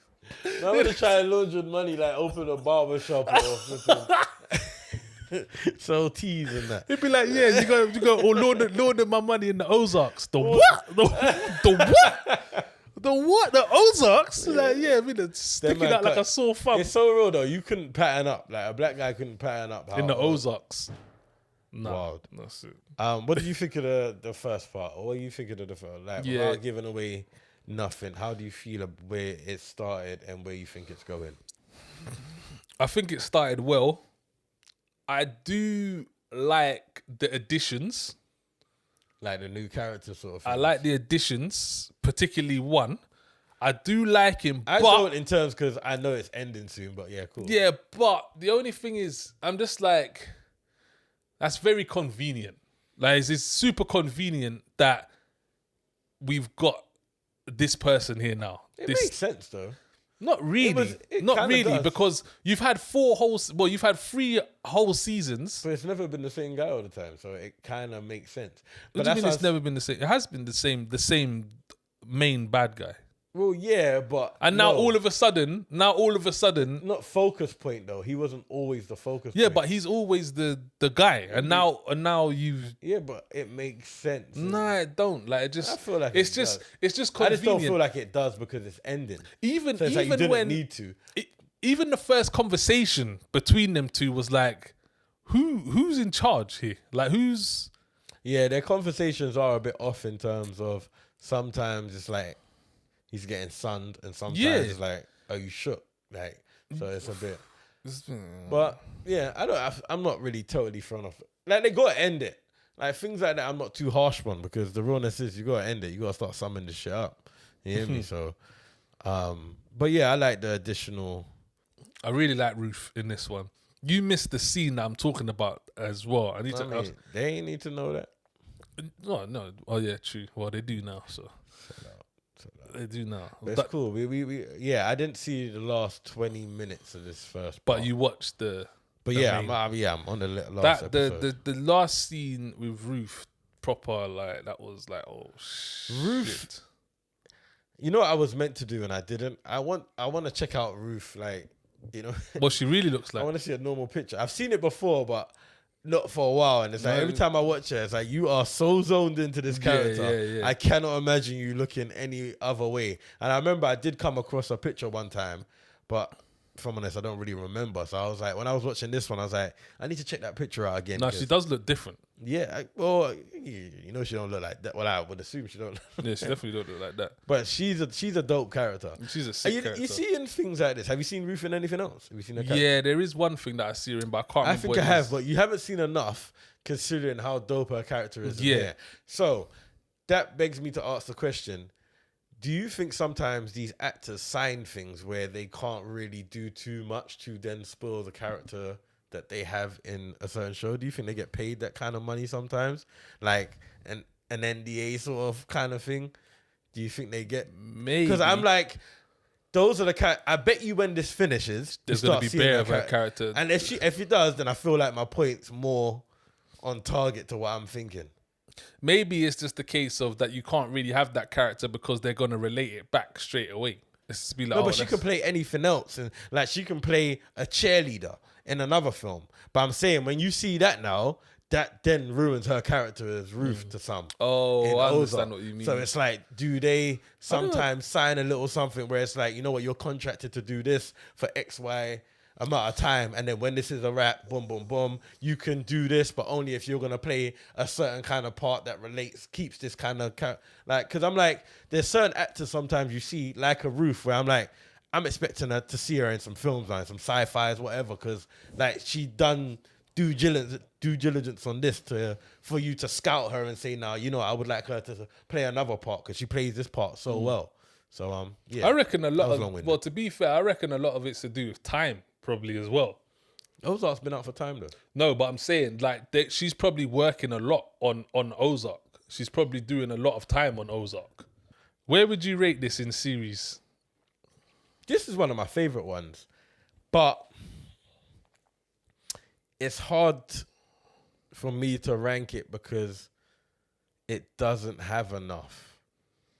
S2: I would have tried to launder money, like open a barber shop or sell teas and that.
S1: It'd be like, yeah, you go launder my money in the Ozarks. The what? The what? The what? The Ozarks? Yeah. Like, yeah, I mean, it's sticking out like a sore thumb.
S2: It's so real though. You couldn't pattern up. Like a black guy couldn't pattern up.
S1: In the Ozarks.
S2: Wild.
S1: That's it.
S2: What do you think of the first part? Or what do you think of the first? Like, without giving away nothing, how do you feel where it started and where you think it's going?
S1: I think it started well. I do like the additions.
S2: Like the new character sort of thing.
S1: I like the additions, particularly one. I do like him.
S2: I don't in terms because I know it's ending soon, but yeah, cool.
S1: Yeah, but the only thing is, I'm just like, that's very convenient. Like, it's super convenient that we've got this person here now.
S2: It makes sense though.
S1: Not really. Not really, does. Because you've had 3 whole seasons.
S2: But it's never been the same guy all the time, so it kind of makes sense.
S1: What do you mean it's never been the same? It has been the same main bad guy.
S2: Well, yeah, but
S1: now all of a sudden,
S2: not focus point though. He wasn't always the focus point.
S1: Yeah, but he's always the guy, and now you've.
S2: Yeah, but it makes sense.
S1: Nah, it don't. Like, it just.
S2: I feel like
S1: it's just convenient.
S2: I just don't feel like it does because it's ending.
S1: Even
S2: like you didn't need to.
S1: Even the first conversation between them two was like, who's in charge here? Like, who's?
S2: Yeah, their conversations are a bit off in terms of sometimes it's like. He's getting sunned, and sometimes it's like, "Are you shook?" Like, so it's a bit. But yeah, I'm not really totally thrown off. Like, they gotta end it. Like, things like that, I'm not too harsh on because the realness is you gotta end it. You gotta start summing this shit up. You hear me? So, but yeah, I like the additional.
S1: I really like Ruth in this one. You missed the scene that I'm talking about as well.
S2: They ain't need to know that.
S1: No. Oh yeah, true. Well, they do now. So. They do now.
S2: But it's cool. I didn't see the last 20 minutes of this first part.
S1: But you watched the.
S2: But I'm on the last episode.
S1: The last scene with Ruth proper, like, that was like, oh shit.
S2: Ruth. You know what I was meant to do and I didn't? I want to check out Ruth, like, you know.
S1: What she really looks like.
S2: I want to see a normal picture. I've seen it before, but not for a while, and it's like every time I watch it, it's like you are so zoned into this character.
S1: Yeah.
S2: I cannot imagine you looking any other way. And I remember I did come across a picture one time, but if I'm honest, I don't really remember. So I was like, when I was watching this one, I was like, I need to check that picture out again.
S1: No, she does look different.
S2: Yeah, you know she don't look like that. Well, I would assume she don't.
S1: Yeah, she definitely don't look like that.
S2: But she's a dope character.
S1: She's a sick character.
S2: You seeing things like this? Have you seen Ruth in anything else? Have you seen her character?
S1: Yeah, there is one thing that I see her in, but I can't remember.
S2: I think I have, but you haven't seen enough considering how dope her character is. Yeah. So that begs me to ask the question: do you think sometimes these actors sign things where they can't really do too much to then spoil the character that they have in a certain show? Do you think they get paid that kind of money sometimes? Like an NDA sort of kind of thing? Do you think they get... Maybe. Because I'm like, those are the I bet you when this finishes,
S1: there's going to be bare of her character.
S2: And if it does, then I feel like my point's more on target to what I'm thinking.
S1: Maybe it's just the case of that you can't really have that character because they're going to relate it back straight away. It's just be like,
S2: no, but she can play anything else. And like she can play a cheerleader in another film. But I'm saying when you see that now, that then ruins her character as Ruth to some.
S1: Oh, I understand
S2: Ozark.
S1: what you mean.
S2: So it's like, do they sometimes sign a little something where it's like, you know what, you're contracted to do this for X, Y amount of time, and then when this is a wrap, boom, boom, boom, you can do this, but only if you're gonna play a certain kind of part that keeps this kind of like. Because I'm like, there's certain actors sometimes you see like a Ruth where I'm like, I'm expecting her to see her in some films, like some sci-fis, whatever, because like she done due diligence on this for you to scout her and say, now, you know, I would like her to play another part because she plays this part so well. So yeah,
S1: I reckon a lot of, well, to be fair, I reckon a lot of it's to do with time probably as well.
S2: Ozark's been out for time though.
S1: No, but I'm saying like she's probably working a lot on Ozark. She's probably doing a lot of time on Ozark. Where would you rate this in series?
S2: This is one of my favorite ones, but it's hard for me to rank it because it doesn't have enough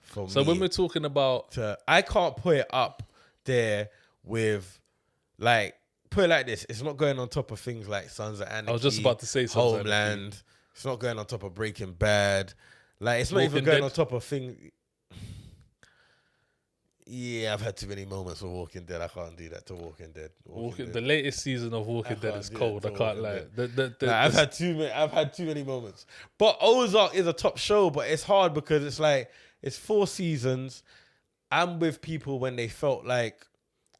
S2: for me.
S1: So when we're talking about...
S2: I can't put it up there with, like, put it like this. It's not going on top of things like Sons of Anarchy.
S1: I was just about to say Sons of
S2: Homeland.
S1: Anarchy.
S2: It's not going on top of Breaking Bad. Like, it's not
S1: Walking
S2: even going
S1: Dead.
S2: on top of things... Yeah, I've had too many moments with Walking Dead. I can't do that to Walking Dead.
S1: The latest season of Walking Dead is cold. I can't lie.
S2: I've had too many moments. But Ozark is a top show, but it's hard because it's like it's 4 seasons. I'm with people when they felt like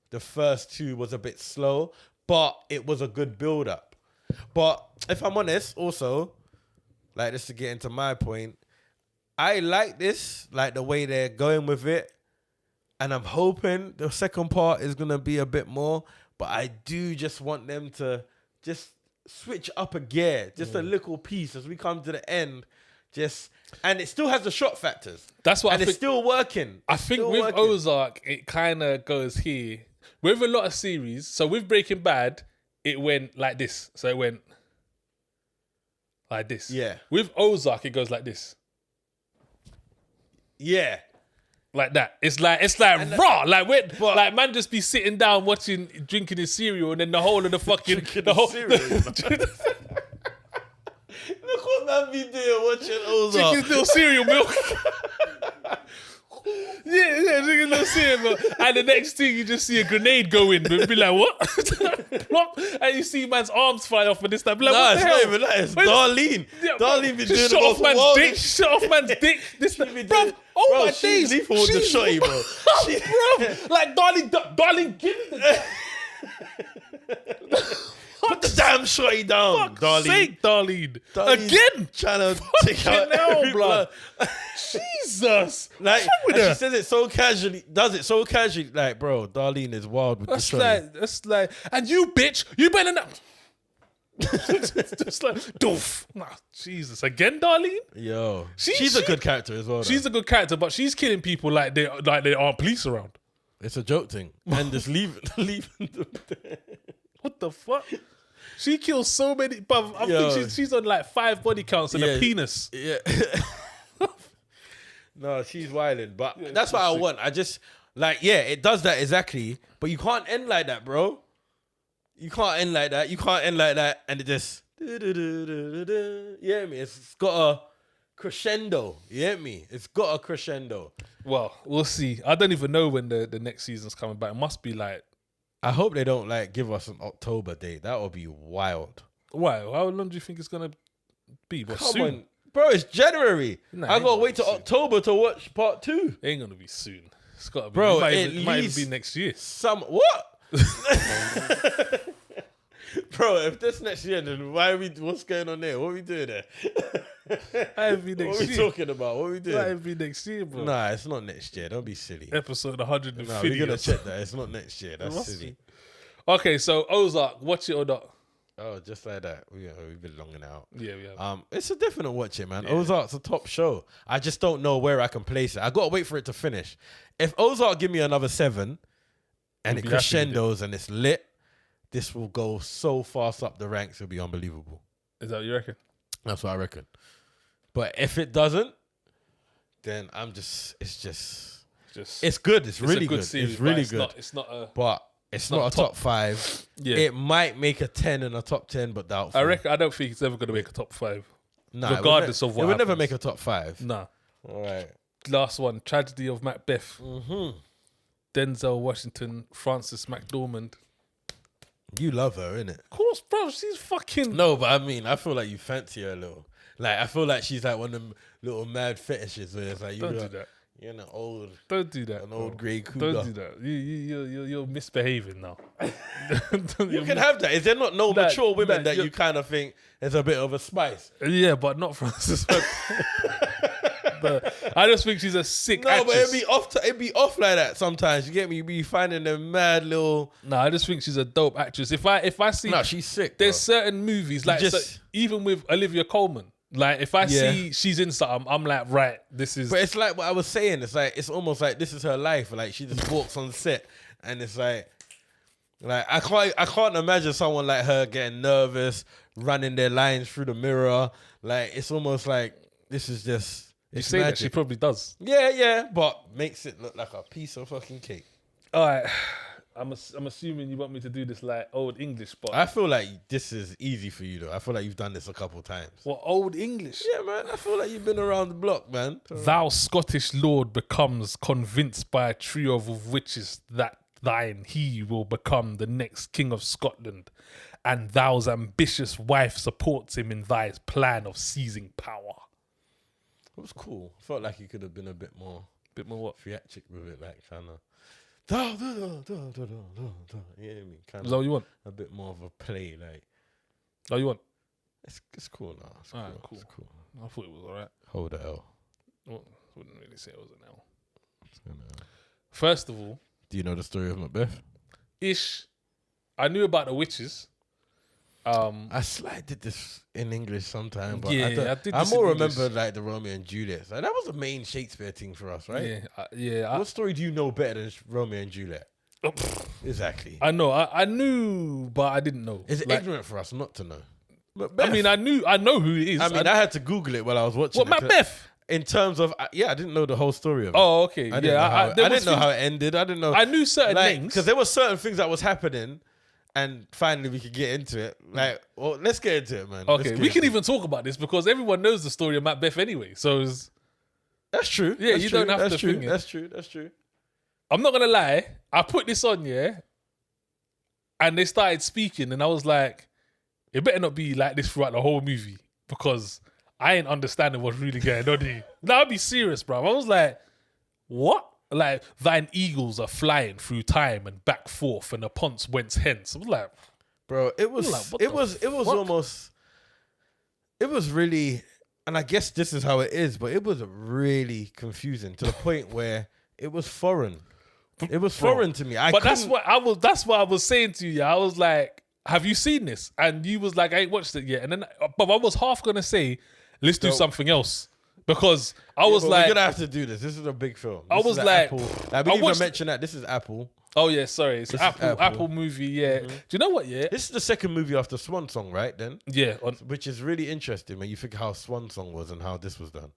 S2: the first 2 was a bit slow, but it was a good build up. But if I'm honest, also, like just to get into my point, I like this, like the way they're going with it. And I'm hoping the second part is going to be a bit more. But I do just want them to just switch up a gear. Just a little piece as we come to the end. And it still has the shot factors.
S1: That's what
S2: and it's still working.
S1: I think with Ozark, it kind of goes here. With a lot of series, so with Breaking Bad, it went like this. So it went like this.
S2: Yeah.
S1: With Ozark, it goes like this.
S2: Yeah.
S1: Like that. It's like raw. Like man just be sitting down watching, drinking his cereal, and then the whole of the fucking
S2: cereal. Look what man be doing watching Ozark.
S1: Drinking his little cereal milk. yeah, drinking little cereal milk. And the next thing you just see a grenade go in, but be like, what? Plop. And you see man's arms fly off and this stuff. Like,
S2: nah, it's not even that. It's Darlene. Darlene been doing
S1: shut off man's dick. Shut off man's dick. This bruv. Oh bro, my days.
S2: She's lethal with the shotty, bro.
S1: Bro, like Darlene, give me the
S2: put the damn shotty down,
S1: fuck's
S2: Darlene.
S1: Sake, Darlene. Again.
S2: Trying to take out
S1: every blood. Jesus.
S2: Like, and she says it so casually, does it so casually. Like, bro, Darlene is wild with the shotty.
S1: That's like, and you bitch, you better not. Just like, doof. Nah, Jesus. Again, Darlene?
S2: Yo. She's a good character as well.
S1: She's a good character, but she's killing people like they aren't police around.
S2: It's a joke thing. And just leaving them there.
S1: What the fuck? She kills so many, but I think she's on like 5 body counts and a penis.
S2: Yeah. No, she's wilding. But that's what I want. I just, like, it does that exactly. But you can't end like that, bro. You can't end like that. And it just, you hear me? It's got a crescendo. You hear me? It's got a crescendo.
S1: Well, we'll see. I don't even know when the next season's coming back. It must be like,
S2: I hope they don't like give us an October date. That would be wild.
S1: Why? How long do you think it's gonna be? What, soon?
S2: On, bro. It's January. I gotta wait till October to watch part 2.
S1: It ain't gonna be soon. It's gotta be.
S2: Bro,
S1: it might even be next year.
S2: What? Bro, if this next year, then what's going on there? What are we doing there?
S1: What are we
S2: talking about? What are we doing?
S1: Might be next year, bro.
S2: Nah, it's not next year. Don't be silly.
S1: Episode 150.
S2: Nah, we're gonna check that. It's not next year. That's silly.
S1: Okay, so Ozark, watch it or not?
S2: Oh, just like that. We've been longing out.
S1: Yeah, we have.
S2: It's a definite watch it, man. Yeah. Ozark's a top show. I just don't know where I can place it. I gotta wait for it to finish. If Ozark give me another 7 and it crescendos and it's lit, this will go so fast up the ranks, it'll be unbelievable.
S1: Is that what you reckon?
S2: That's what I reckon. But if it doesn't, then it's good. It's really good.
S1: Series,
S2: it's really good.
S1: It's not a...
S2: But It's not a top 5.
S1: Yeah.
S2: It might make a 10 and a top 10, but doubtful.
S1: I don't think it's ever going to make a top 5.
S2: Nah,
S1: regardless of what
S2: it would never
S1: happens.
S2: make a top 5.
S1: Nah.
S2: All right.
S1: Last one, Tragedy of Macbeth.
S2: Mm-hmm.
S1: Denzel Washington, Frances McDormand.
S2: You love her, innit?
S1: Of course, bro. She's fucking...
S2: No, but I mean, I feel like you fancy her a little. Like, I feel like she's like one of them little mad fetishes where it's like,
S1: Don't do that.
S2: You're an old...
S1: Don't do that.
S2: An old grey cougar.
S1: Don't do that. You're misbehaving now.
S2: You can have that. Is there not mature women that you kind of think is a bit of a spice?
S1: Yeah, but not Frances But I just think she's a sick actress.
S2: But it'd be off like that sometimes. You get me? You be finding them mad little...
S1: No, I just think she's a dope actress. If I see...
S2: No, she's sick,
S1: There's certain movies, like even with Olivia Colman, like if I see she's in something, I'm like, right, this is...
S2: But it's like what I was saying. It's like, it's almost like this is her life. Like she just walks on set and it's like I can't imagine someone like her getting nervous, running their lines through the mirror. Like it's almost like this is just...
S1: You say magic. That she probably does.
S2: Yeah, but makes it look like a piece of fucking cake.
S1: All right. I'm assuming you want me to do this like old English, but...
S2: I feel like this is easy for you, though. I feel like you've done this a couple times.
S1: What, old English?
S2: Yeah, man. I feel like you've been around the block, man.
S1: Thou Scottish lord becomes convinced by a trio of witches that thine he will become the next king of Scotland, and thou's ambitious wife supports him in thy plan of seizing power.
S2: It was cool. I felt like he could have been a bit more
S1: what?
S2: theatric with it, like kind of. Yeah, I mean, kind
S1: Is that what you want?
S2: A bit more of a play, like.
S1: Oh, you want?
S2: It's cool now. It's
S1: All
S2: cool.
S1: right, cool.
S2: It's cool.
S1: I thought it was all right.
S2: Hold the L.
S1: Well, I wouldn't really say it was an L. First of all,
S2: do you know the story of Macbeth?
S1: I knew about the witches.
S2: I did this in English sometime, but
S1: I
S2: more remember like the Romeo and Juliet. Like, that was the main Shakespeare thing for us, right?
S1: Yeah.
S2: What story do you know better than Romeo and Juliet? Exactly.
S1: I know. I knew, but I didn't know.
S2: It's ignorant for us not to know. Macbeth.
S1: I mean, I know who it is.
S2: I mean, I had to Google it while I was watching.
S1: What, Macbeth?
S2: In terms of, I didn't know the whole story of it.
S1: Oh, okay.
S2: I didn't know how it ended. I didn't know.
S1: I knew certain things
S2: because there were certain things that was happening. And finally, we could get into it. Like, well, let's get into it, man.
S1: Okay, we can even talk about this because everyone knows the story of Macbeth anyway. So
S2: that's true.
S1: Yeah, you don't have to think it.
S2: That's true. That's true.
S1: I'm not gonna lie. I put this on, and they started speaking, and I was like, it better not be like this throughout the whole movie because I ain't understanding what's really going on here. Now, I'll be serious, bro. I was like, what? Like, thine eagles are flying through time and back forth, and the ponce whence hence. I was like,
S2: bro, it was really, and I guess this is how it is, but it was really confusing to the point where it was foreign. It was foreign to me.
S1: That's what I was saying to you. I was like, have you seen this? And you was like, I ain't watched it yet. And then, but I was half gonna say, let's do something else. Because I was like,
S2: we're gonna have to do this. This is a big film.
S1: I was like,
S2: Apple. We didn't even mention that this is Apple.
S1: Oh yeah, sorry, it's Apple movie. Yeah, do you know what? Yeah,
S2: this is the second movie after Swan Song, right? Then which is really interesting when you think how Swan Song was and how this was done.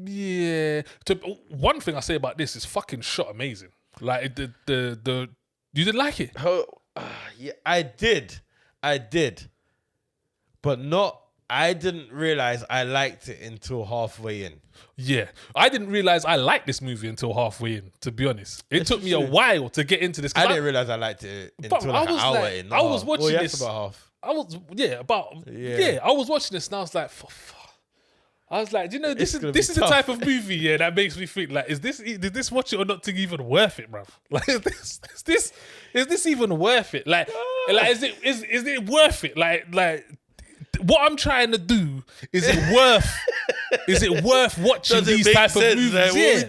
S1: Yeah. One thing I say about this is fucking shot amazing. Like the you didn't like it?
S2: Yeah, I did, but not. I didn't realize I liked it until halfway in.
S1: Yeah, I didn't realize I liked this movie until halfway in. To be honest, it took me a while to get into this.
S2: I didn't realize I liked it until like an hour in.
S1: I was watching this
S2: about half.
S1: I was I was watching this and I was like, I was like, you know, this is the type of movie that makes me think like, did this watch it or not thing even worth it, bruv? Like, is this even worth it? Like is it worth it? Like. What I'm trying to do, is it worth watching these type of movies?
S2: Like, is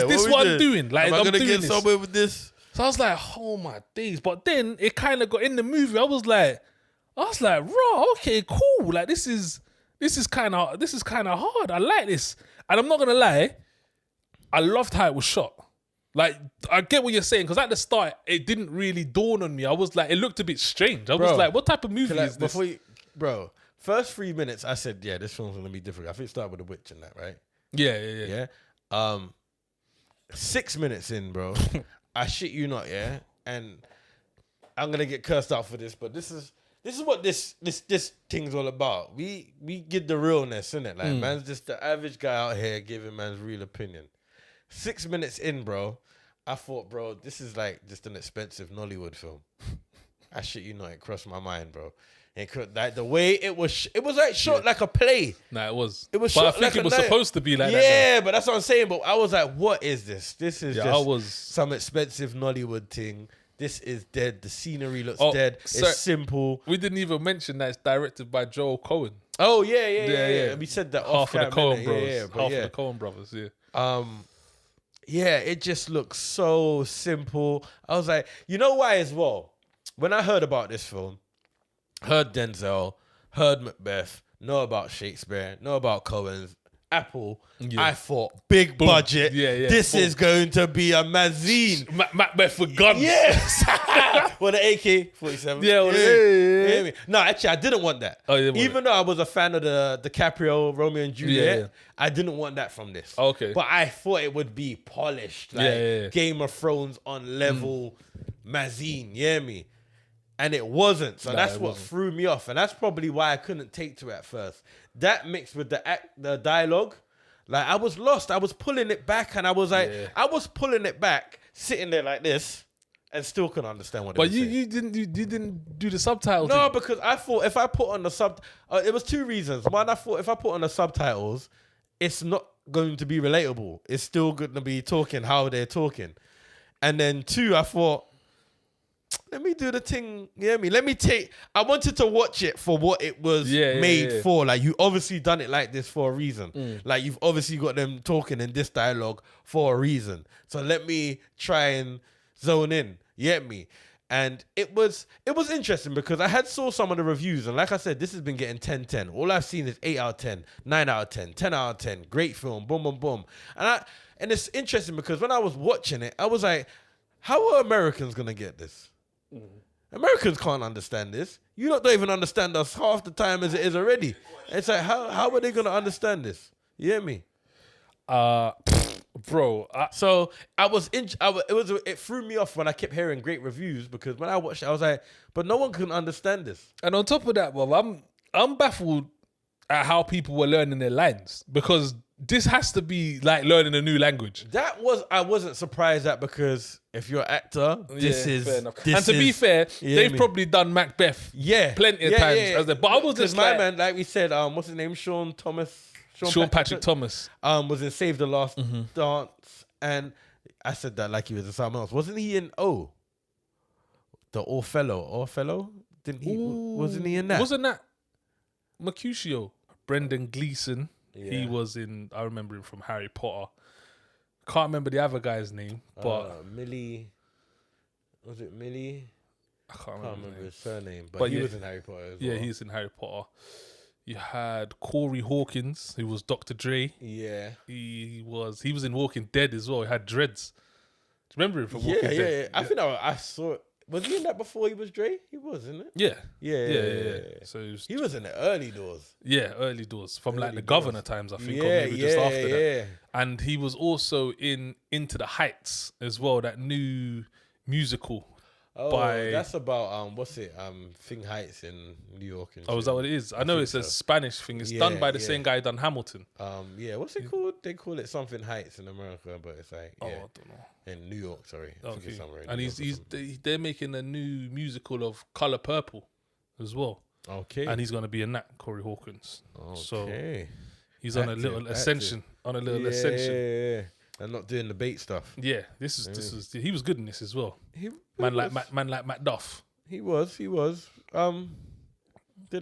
S2: this
S1: what I'm doing? Like,
S2: am I gonna get somewhere with this?
S1: So I was like, oh my days. But then it kind of got in the movie. I was like, raw, okay, cool. Like this is kind of hard. I like this. And I'm not gonna lie, I loved how it was shot. Like, I get what you're saying, because at the start, it didn't really dawn on me. I was like, it looked a bit strange. I was like, what type of movie is this?
S2: Bro, first 3 minutes, I said, yeah, this film's gonna be different. I think it started with the witch and that, right?
S1: Yeah.
S2: 6 minutes in, bro, I shit you not, and I'm gonna get cursed out for this, but this is what this thing's all about. We give the realness, innit? Like man's just the average guy out here giving man's real opinion. 6 minutes in, bro, I thought, bro, this is like just an expensive Nollywood film. I shit you not, it crossed my mind, bro. It could, like the way it was like shot like a play.
S1: Nah, it was.
S2: It was
S1: but
S2: shot
S1: I think
S2: like
S1: it was
S2: a
S1: supposed to be like that.
S2: Yeah, but that's what I'm saying. But I was like, what is this? This is just some expensive Nollywood thing. This is dead. The scenery looks dead. It's simple.
S1: We didn't even mention that it's directed by Joel Cohen.
S2: Oh yeah. We said that
S1: half of the Coen brothers.
S2: Half
S1: of the Coen brothers.
S2: Yeah, it just looks so simple. I was like, you know why as well? When I heard about this film, heard Denzel, heard Macbeth, know about Shakespeare, know about Coen's, Apple, I thought, big budget. This is going to be a magazine.
S1: Macbeth with guns.
S2: Yes. With an AK-47.
S1: Yeah.
S2: No, actually, I didn't want that. Even though I was a fan of the DiCaprio, Romeo and Juliet, I didn't want that from this.
S1: Okay.
S2: But I thought it would be polished, like Game of Thrones on level magazine. You hear me? And it wasn't. So that's what threw me off. And that's probably why I couldn't take to it at first. That mixed with the dialogue, like I was lost. I was pulling it back and I was like, I was pulling it back, sitting there like this, and still couldn't understand what it was saying.
S1: You didn't do the subtitles.
S2: No, because I thought if I put on the it was two reasons. One, I thought if I put on the subtitles, it's not going to be relatable. It's still going to be talking how they're talking. And then two, I thought, let me do the thing. You hear me? I wanted to watch it for what it was made for. Like, you obviously done it like this for a reason. Like, you've obviously got them talking in this dialogue for a reason. So let me try and zone in. You get me? And it was interesting because I had saw some of the reviews, and like I said, this has been getting 10-10. All I've seen is 8 out of 10, 9 out of 10, 10 out of 10. Great film, boom, boom, boom. And it's interesting because when I was watching it, I was like, how are Americans gonna get this? Americans can't understand this. You don't even understand us half the time as it is already. It's like, how are they gonna understand this? You hear me?
S1: Bro.
S2: So it threw me off when I kept hearing great reviews, because when I watched it, I was like, but no one can understand this.
S1: And on top of that, well, I'm baffled at how people were learning their lines, because this has to be like learning a new language.
S2: I wasn't surprised at, because if you're an actor, this is fair enough.
S1: And to be fair, they've probably done Macbeth plenty of times. But I was just
S2: my man, like we said, what's his name? Sean Patrick Thomas was in Save the Last Dance, and I said that like he was in something else. Wasn't he in the Othello? Didn't he? Wasn't he in that?
S1: Wasn't that Mercutio? Brendan Gleeson. Yeah. He was in. I remember him from Harry Potter. Can't remember the other guy's name, but
S2: Millie. Was it Millie?
S1: I can't remember
S2: his surname, but he was in Harry Potter as well.
S1: Yeah, he's in Harry Potter. You had Corey Hawkins, who was Dr. Dre.
S2: Yeah.
S1: He was in Walking Dead as well. He had dreads. Do you remember him from Walking Dead?
S2: Yeah. I think I saw it. Was he in that before he was Dre? He was, isn't it?
S1: Yeah. So
S2: he was in the early doors.
S1: Yeah, early doors. From like the Governor times, I think, or maybe just after that. And he was also in Into the Heights as well, that new musical.
S2: That's about what's it? Thing Heights in New York.
S1: Is that what it is? I know it's a Spanish thing. It's done by the same guy who done Hamilton.
S2: What's it called? They call it something Heights in America, but it's like
S1: I don't know.
S2: In New York, sorry.
S1: Okay. And they're making a new musical of Color Purple as well.
S2: Okay.
S1: And he's gonna be in that, Corey Hawkins.
S2: Okay.
S1: So he's on a little ascension.
S2: Yeah. And not doing the bait stuff.
S1: Yeah, this is he was good in this as well. Man like Macduff.
S2: He was. Didn't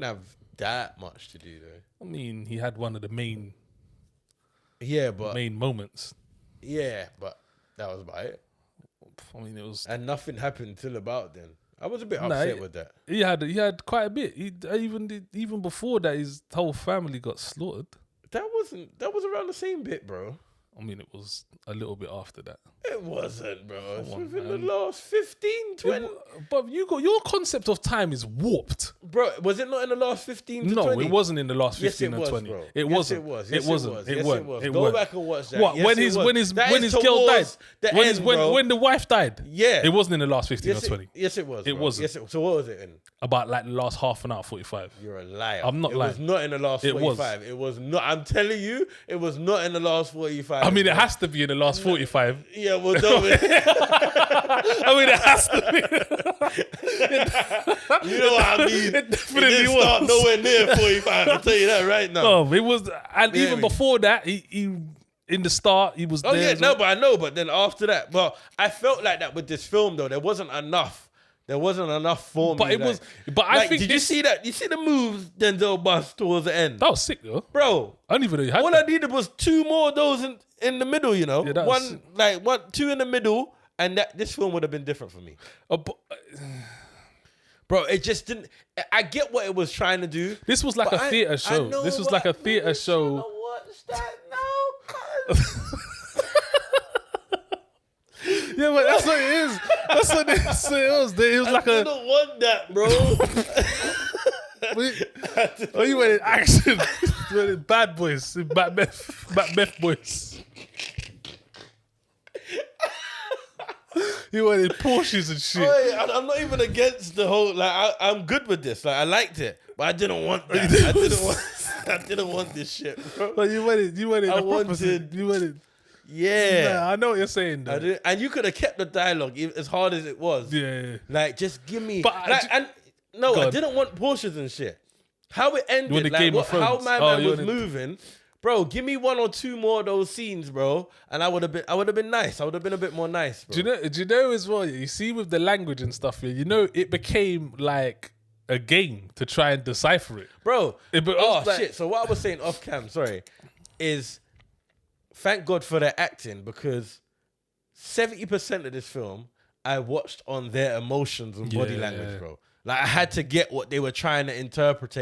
S2: have that much to do though.
S1: I mean, he had one of the main moments.
S2: Yeah, but that was about it.
S1: I mean, it was,
S2: and nothing happened till about then. I was a bit upset with that.
S1: He had quite a bit. Even before that, his whole family got slaughtered.
S2: That was around the same bit, bro.
S1: I mean, it was a little bit after that.
S2: It wasn't, bro. It's
S1: Come on,
S2: within
S1: man.
S2: the last 15, 20.
S1: But your concept of time is warped.
S2: Bro, was it not in the last 15 to
S1: No,
S2: 20?
S1: it wasn't in the last
S2: Yes,
S1: 15
S2: it
S1: or
S2: was,
S1: 20.
S2: bro.
S1: It
S2: Yes,
S1: wasn't.
S2: it was.
S1: It
S2: Yes,
S1: wasn't.
S2: it
S1: It
S2: was.
S1: wasn't.
S2: Yes,
S1: It
S2: Go
S1: wasn't.
S2: back and watch that.
S1: What?
S2: Yes,
S1: When
S2: it
S1: his
S2: was. That is
S1: girl died.
S2: towards the end, bro.
S1: When the wife died.
S2: Yeah.
S1: It wasn't in the last 15 or 20.
S2: Yes, it was.
S1: It
S2: bro.
S1: wasn't.
S2: Yes, so what was it in?
S1: About like the last half an hour, 45.
S2: You're a liar.
S1: I'm not
S2: It
S1: lying.
S2: was not in the last 45. It was not. I'm telling you, it was not in the last 45.
S1: I mean, it has to be in the last 45.
S2: Yeah, well, no.
S1: I mean, it has to be.
S2: You know what I mean?
S1: It definitely
S2: didn't
S1: was.
S2: start nowhere near 45. I'll tell you that right now.
S1: Oh, it was, and
S2: Yeah,
S1: even
S2: me.
S1: before that, he in the start he was.
S2: Oh
S1: there
S2: yeah,
S1: as
S2: no,
S1: well.
S2: but I know. But then after that, well, I felt like that with this film though. There wasn't enough. There wasn't enough for
S1: But
S2: me.
S1: it was. But I think
S2: did you see that? You see the moves Denzel bust towards the end,
S1: that was sick though.
S2: bro?
S1: I didn't even know you had
S2: All
S1: that.
S2: I needed was 2 more of those in the middle. You know,
S1: Yeah, that was sick.
S2: 2 in the middle, and this film would have been different for me. Bro, it just didn't. I get what it was trying to do.
S1: This was like
S2: but
S1: a
S2: I-
S1: theater
S2: I
S1: show.
S2: know,
S1: This was
S2: but
S1: like a
S2: I'm
S1: theater
S2: really
S1: show.
S2: trying to watch that now, cuz.
S1: Yeah, but that's what it is. That's what it was. It was like
S2: I
S1: a.
S2: don't want that, bro.
S1: Oh, you went in action. You went in Bad Boys, in Macbeth Boys. You went in Porsches and shit.
S2: Hey, I'm not even against the whole. Like, I'm good with this. Like, I liked it, but I didn't want that. I didn't want this shit, bro.
S1: But you went in.
S2: I
S1: the proper
S2: wanted-
S1: scene. You went in.
S2: Yeah,
S1: Nah, I know what you're saying, though.
S2: I did, and you could have kept the dialogue as hard as it was.
S1: Yeah.
S2: Like, just give me.
S1: But
S2: Like, I
S1: Go on.
S2: didn't want Porsches and shit. How it ended,
S1: wanted
S2: like
S1: Game of
S2: how
S1: Thrones.
S2: my
S1: Oh,
S2: man
S1: you
S2: was
S1: wanted-
S2: moving, bro. Give me 1 or 2 more of those scenes, bro, and I would have been nice. I would have been a bit more nice, bro.
S1: Do you know as well? You see with the language and stuff, yeah, you know, it became like a game to try and decipher it.
S2: Bro,
S1: It was
S2: oh
S1: like-
S2: shit. So what I was saying off cam, sorry, is thank God for their acting, because 70% of this film I watched on their emotions and body
S1: Yeah.
S2: language, bro. Like, I had to get what they were trying to interpret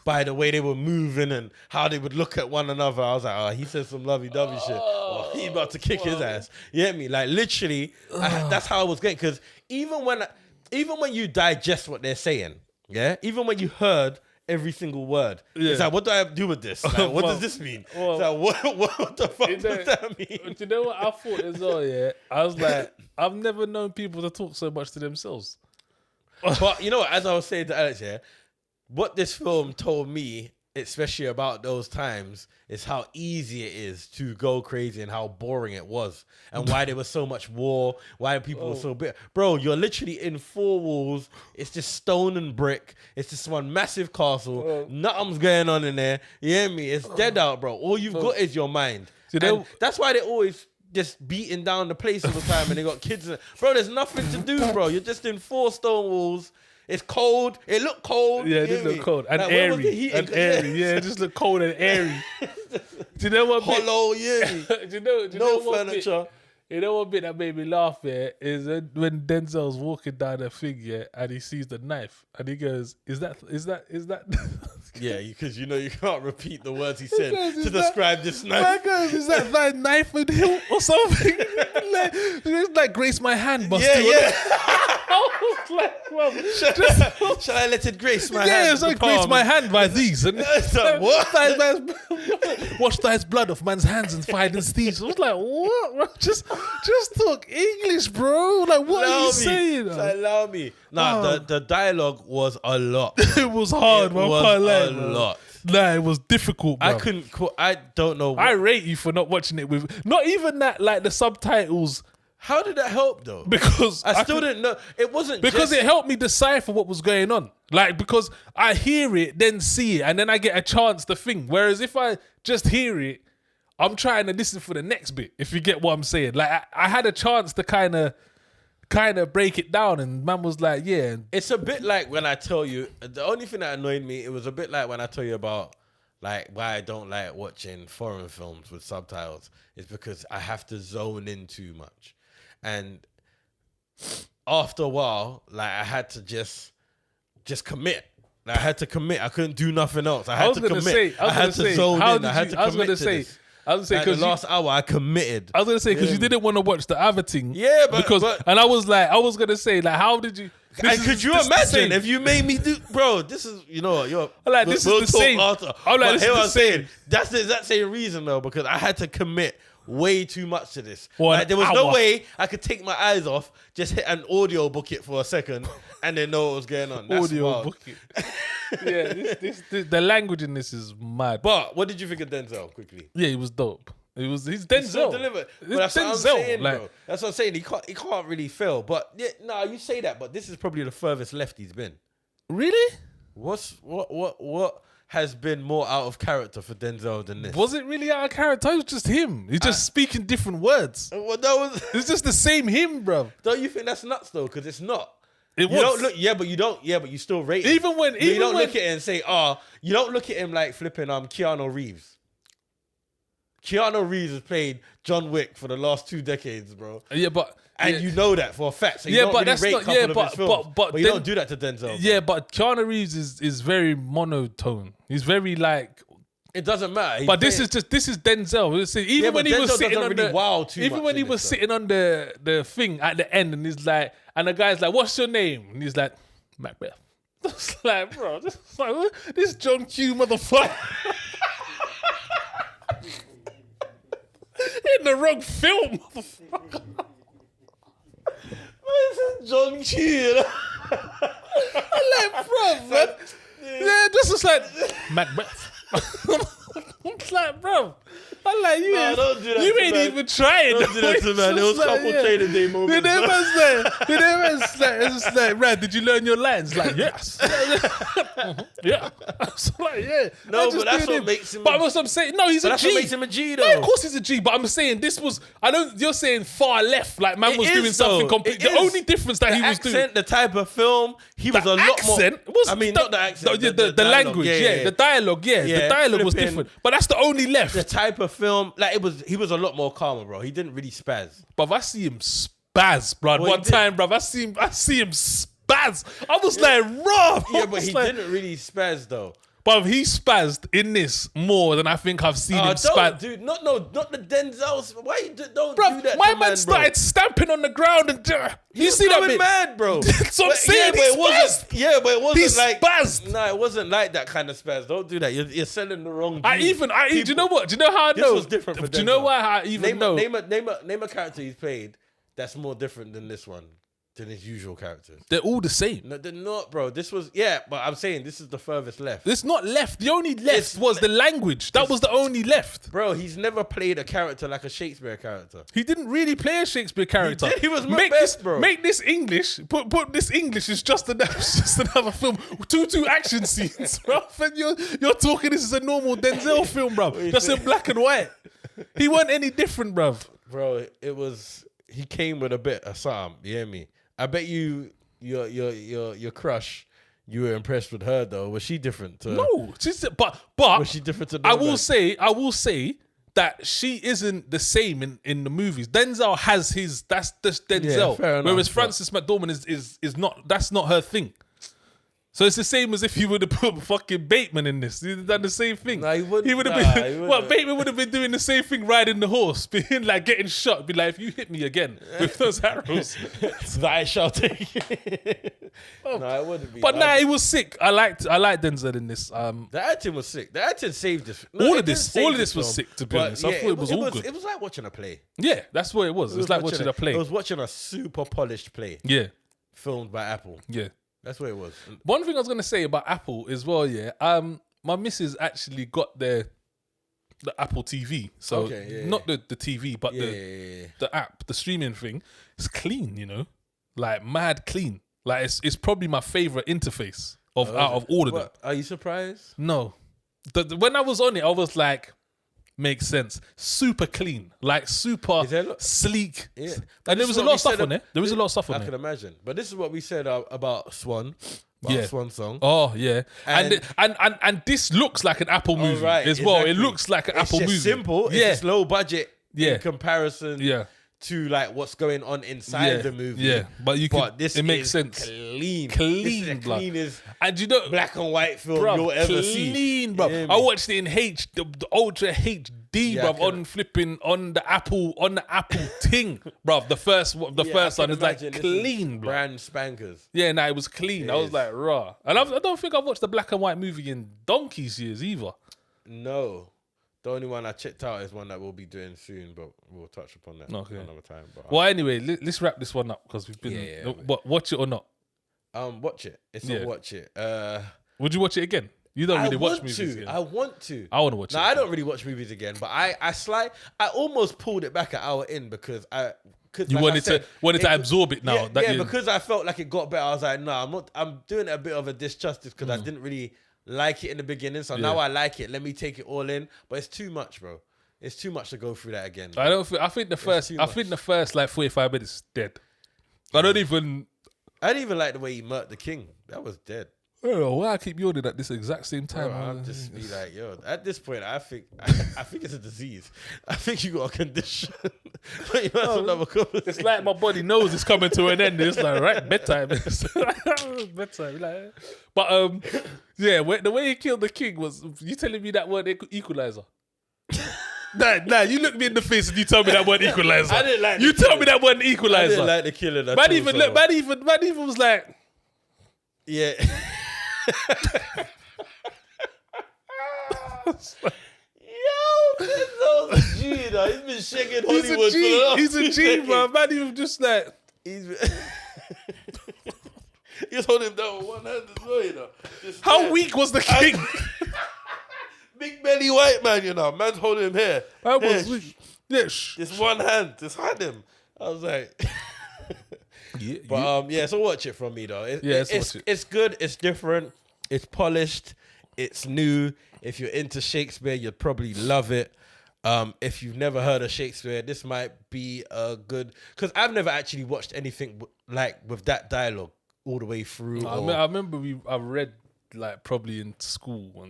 S2: by the way they were moving and how they would look at one another. I was like, oh, he said some lovey-dovey shit. Oh, he about to kick his ass. You get me? Like, literally, that's how I was getting. Because even when you digest what they're saying, yeah, even when you heard every single word, it's like, what do I do with this? Like, what does this mean?
S1: well,
S2: it's like, what the fuck does that mean?
S1: Do you know what I thought as well? Yeah, I was like, I've never known people to talk so much to themselves.
S2: But you know what, as I was saying to Alex, yeah, what this film told me, especially about those times, is how easy it is to go crazy and how boring it was, and why there was so much war, why people were so bitter. Bro, you're literally in 4 walls. It's just stone and brick. It's just one massive castle. Nothing's going on in there. You hear me? It's dead out, bro. All you've got is your mind.
S1: You know-
S2: And that's why they always just beating down the place all the time, and they got kids in it. Bro, there's nothing to do, bro. You're just in 4 stone walls. It's cold. It looked cold.
S1: Yeah,
S2: you
S1: it did
S2: hear
S1: look
S2: me?
S1: cold and
S2: Like, where was the
S1: airy.
S2: heat?
S1: And airy. Yeah, it just looked cold and airy. Do you know what?
S2: Hollow, yeah.
S1: Do you know
S2: No
S1: what bit-
S2: furniture.
S1: You know what bit that made me laugh, yeah, is when Denzel's walking down the thing, yeah, and he sees the knife, and he goes, "Is that?"
S2: Yeah, because you know you can't repeat the words he said
S1: goes,
S2: to
S1: "Is that-"
S2: describe this
S1: Man
S2: knife.
S1: goes, "Is that thy knife and hilt or something?" It's like grace my hand, Buster.
S2: Yeah.
S1: I was like, well,
S2: Shall I let it grace my
S1: yeah,
S2: hand?
S1: it's like
S2: the
S1: grace
S2: palm?
S1: my hand by these. And
S2: It's like, what?
S1: wash thy blood off man's hands and fight in steeds. I was like, what? Bro? Just talk English, bro. Like, what are you saying?
S2: It's like, allow me. Nah, the dialogue was a lot.
S1: It was hard,
S2: It
S1: bro.
S2: was
S1: I can't lie,
S2: a
S1: bro.
S2: lot.
S1: Nah, it was difficult, bro.
S2: I couldn't. I don't know.
S1: I rate you for not watching it with not even that, like the subtitles,
S2: How did that help though?
S1: because
S2: I still didn't know. It wasn't
S1: because
S2: just,
S1: it helped me decipher what was going on. Like, because I hear it, then see it, and then I get a chance to think. Whereas if I just hear it, I'm trying to listen for the next bit. If you get what I'm saying, like I had a chance to kind of break it down, and man was like, yeah,
S2: It's a bit like when I tell you. The only thing that annoyed me, it was a bit like when I tell you about like why I don't like watching foreign films with subtitles. It's because I have to zone in too much, and after a while, like I had to just commit. Like, I had to commit. I couldn't do nothing else. I had to commit. I had to zone in. I had to commit to this.
S1: I was gonna say,
S2: the last hour I committed.
S1: I was gonna say because you didn't want to watch the other thing.
S2: Yeah,
S1: and I was gonna say like, how did you?
S2: And could you imagine if you made me do, bro? This is, you know, you're
S1: like, this is the same.
S2: After.
S1: I'm like, this is the same.
S2: That's the exact same reason though, because I had to commit way too much to this.
S1: Like,
S2: there was no way I could take my eyes off, just hit an audio book it for a second, and then know what was going on. That's
S1: audio book it. Yeah, this the language in this is mad.
S2: But what did you think of Denzel? Quickly.
S1: Yeah, he was dope. He's Denzel.
S2: Delivered. But that's what I'm saying, bro. That's what I'm saying. He can't really fail. But yeah, no, you say that, but this is probably the furthest left he's been.
S1: Really?
S2: What has been more out of character for Denzel than this?
S1: Was it really out of character? It was just him. He's just speaking different words. It's just the same him, bro.
S2: Don't you think that's nuts though? Because it's not.
S1: It was.
S2: Don't look, but you still rate him.
S1: Even when
S2: you don't look at it and say, you don't look at him like flipping Keanu Reeves. Keanu Reeves has played John Wick for the last 2 decades, bro.
S1: Yeah, but
S2: you know that for a fact. So you don't
S1: but
S2: really
S1: that's
S2: rate
S1: not.
S2: of his films, but you don't do that to Denzel.
S1: Yeah, but Keanu Reeves is very monotone. He's very like.
S2: It doesn't matter.
S1: But this is Denzel. Even when he was sitting on the thing at the end, and he's like, and the guy's like, "What's your name?" And he's like, "Macbeth." It's like, bro, this John Q motherfucker. In the wrong film, motherfucker.
S2: This is John Q.
S1: I'm like, bro, man. Yeah, this is like Macbeth. It's like, bro. I'm like, you ain't even trying.
S2: Don't do that to man. There was a couple training day moments.
S1: It's just like, Rad, did you learn your lines? Like, yes. Yeah. I was like, yeah.
S2: No, but that's what makes him.
S1: But I'm saying, no, he's a G.
S2: That's what makes him a G, though.
S1: Yeah, of course he's a G. But I'm saying this was. You're saying far left. Like man was doing something completely. The only difference that he was doing.
S2: The type of film, he was a lot more.
S1: I mean, not the accent. The language. Yeah, the dialogue. Yeah, the dialogue was different. But that's the only left.
S2: The type of film, like he was a lot more calmer, bro. He didn't really spaz.
S1: But I see him spaz, bro. One time, bro. I see him spaz. I was like, raw.
S2: Yeah, but he didn't really spaz though.
S1: But he spazzed in this more than I think I've seen him spaz.
S2: Dude, not the Denzel. Why you don't
S1: bro,
S2: do that?
S1: My man started stamping on the ground and you see that bit?
S2: Mad, bro.
S1: That's what I'm saying.
S2: But it wasn't
S1: he
S2: like
S1: spazzed.
S2: No, it wasn't like that kind of spaz. Don't do that. You're selling the wrong.
S1: Do you know what? Do you know how I know?
S2: This was different for Denzel.
S1: Do you know why I even know?
S2: Name a character he's played that's more different than this one. Than his usual characters.
S1: They're all the same.
S2: No, they're not, bro. This was, but I'm saying this is the furthest left.
S1: It's not left. The only left was the language. That was the only left.
S2: Bro, he's never played a character like a Shakespeare character.
S1: He didn't really play a Shakespeare character.
S2: He was Macbeth, bro.
S1: Make this English. Put this English is just another film. Two action scenes, bro. And you're talking this is a normal Denzel film, bro. Just in black and white. He wasn't any different, bro.
S2: Bro, he came with a bit of something. You hear me? I bet your crush, you were impressed with her though. Was she different?
S1: No, but
S2: was she different to?
S1: I will say that she isn't the same in the movies. Denzel has his. That's just Denzel.
S2: Yeah,
S1: whereas Frances McDormand is not. That's not her thing. So it's the same as if you would have put fucking Bateman in this. He'd have done the same thing.
S2: Nah, he wouldn't.
S1: He would have been. Well, Bateman would have been doing the same thing, riding the horse, being like getting shot. Be like, if you hit me again with those arrows,
S2: I shall take it. No, I wouldn't be.
S1: But he was sick. I liked Denzel in this.
S2: The acting was sick. The acting saved this.
S1: All of this was sick. To be honest, I thought it was all good.
S2: It was like watching a play.
S1: Yeah, that's what it was. It was like watching a play.
S2: It was watching a super polished play.
S1: Yeah,
S2: filmed by Apple.
S1: Yeah.
S2: That's what it was.
S1: One thing I was going to say about Apple as well, my missus actually got the Apple TV. So not the TV, but the app, the streaming thing. It's clean, like mad clean. Like it's probably my favorite interface out of all of them.
S2: Are you surprised?
S1: No. When I was on it, I was like, makes sense. Super clean, like super sleek. Yeah. And there was a lot of stuff on there. There was a lot of stuff on there.
S2: I can imagine. But this is what we said about Swan. Swan song.
S1: Oh yeah. And this looks like an Apple movie as well. It looks like an Apple movie.
S2: It's simple. It's low budget in comparison.
S1: Yeah.
S2: To like what's going on inside the movie.
S1: Yeah, but it makes sense.
S2: Clean,
S1: Cleanest, and
S2: black and white film you'll ever see.
S1: Clean, bro. I watched it in the Ultra HD HD, bruv, on the Apple ting, bruv. The first one is like clean, bruv.
S2: Brand spankers.
S1: Yeah, it was clean. I was like, raw. And I don't think I've watched the black and white movie in donkey's years either.
S2: No. The only one I checked out is one that we'll be doing soon, but we'll touch upon that another time. But,
S1: well, anyway, let's wrap this one up because we've been... watch it or not?
S2: Watch it. It's a watch it.
S1: Would you watch it again? You don't really watch movies again.
S2: I want to.
S1: I want to watch it.
S2: No, I don't really watch movies again, but I almost pulled it back an hour in because
S1: you wanted to absorb it now.
S2: Because I felt like it got better. I was like, no, I'm doing it a bit of a disjustice because I didn't really like it in the beginning. So now I like it. Let me take it all in. But it's too much, bro. It's too much to go through that again.
S1: I think the first like 45 minutes is dead. I didn't even
S2: like the way he murked the king. That was dead.
S1: I don't know why I keep yawning at this exact same time.
S2: Bro, I'm just be like, yo, at this point, I think it's a disease. I think you got a condition.
S1: It's like my body knows it's coming to an end. It's like, right, bedtime. Bedtime. Like, but the way he killed the king was, you telling me that word equalizer? Nah, you looked me in the face and you told me that word equalizer.
S2: I didn't like
S1: you told me that word equalizer.
S2: I didn't like the killing.
S1: Man even was like,
S2: yeah. Yo, Benzo's a G, though. He's been shaking Hollywood for the last
S1: He's a G, bro. Man, even just like...
S2: He was holding him down with one hand as well, you know.
S1: How weak was the king?
S2: Big belly white man, you know. Man's holding him here.
S1: That was weak. Yeah,
S2: just one hand. Just had him. I was like... So watch it from me, though. It's good. It's different. It's polished. It's new. If you're into Shakespeare, you'd probably love it. If you've never heard of Shakespeare, this might be a good... Because I've never actually watched anything like with that dialogue all the way through.
S1: I remember I read like probably in school.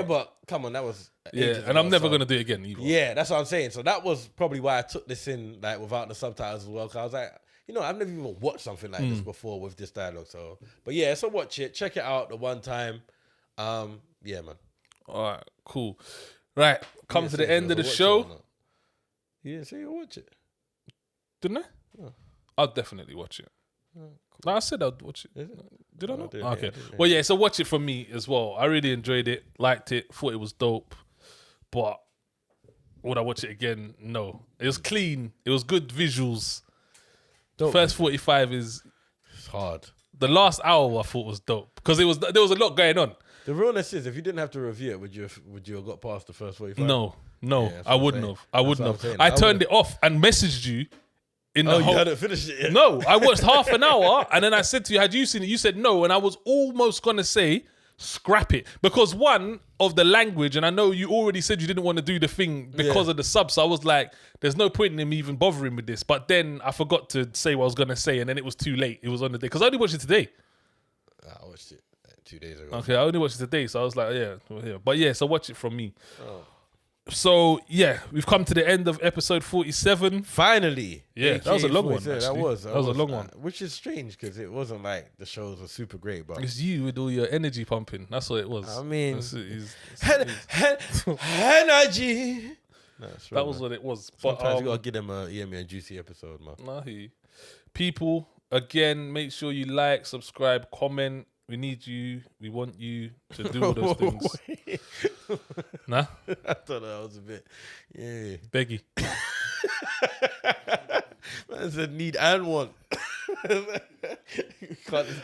S2: But come on, that was...
S1: and I'm never going to do it again either.
S2: Yeah, that's what I'm saying. So that was probably why I took this in like without the subtitles as well. Because I was like... I've never even watched something like this before with this dialogue. So, but yeah, so watch it. Check it out the one time. Yeah, man.
S1: All right, cool. Right, come to the end of the show.
S2: You didn't say you watch it.
S1: Didn't I? Oh. I'll definitely watch it. Oh, cool. No, I said I'd watch it. Did I not? Okay. Well, yeah, so watch it from me as well. I really enjoyed it, liked it, thought it was dope. But would I watch it again? No. It was clean. It was good visuals. Dope. First 45 is
S2: hard. The
S1: last hour I thought was dope because there was a lot going on.
S2: The realness is, if you didn't have to review it, would you have got past the first 45?
S1: No, yeah, I wouldn't have. I turned it off and messaged you in the whole...
S2: you hadn't finished it yet?
S1: No, I watched half an hour and then I said to you, had you seen it? You said no, and I was almost gonna say scrap it because one of the language, and I know you already said you didn't want to do the thing because of the sub, so I was like, there's no point in him even bothering with this. But then I forgot to say what I was gonna say, and then it was too late. It was on the day because I only watched it today.
S2: I watched it 2 days ago.
S1: Okay, I only watched it today, so I was like, but yeah, so watch it from me. So yeah, we've come to the end of episode 47.
S2: Finally.
S1: Yeah, that was a long one.
S2: That was
S1: a long one.
S2: Which is strange because it wasn't like the shows were super great, but
S1: it's you with all your energy pumping. That's what it was.
S2: I mean, energy.
S1: That was what it was. But
S2: sometimes you gotta give them a yummy and juicy episode, man.
S1: People, again, make sure you like, subscribe, comment. We need you. We want you to do all those things. Nah?
S2: I thought that was a bit... Yeah.
S1: Beggy.
S2: Man said need and want.
S1: I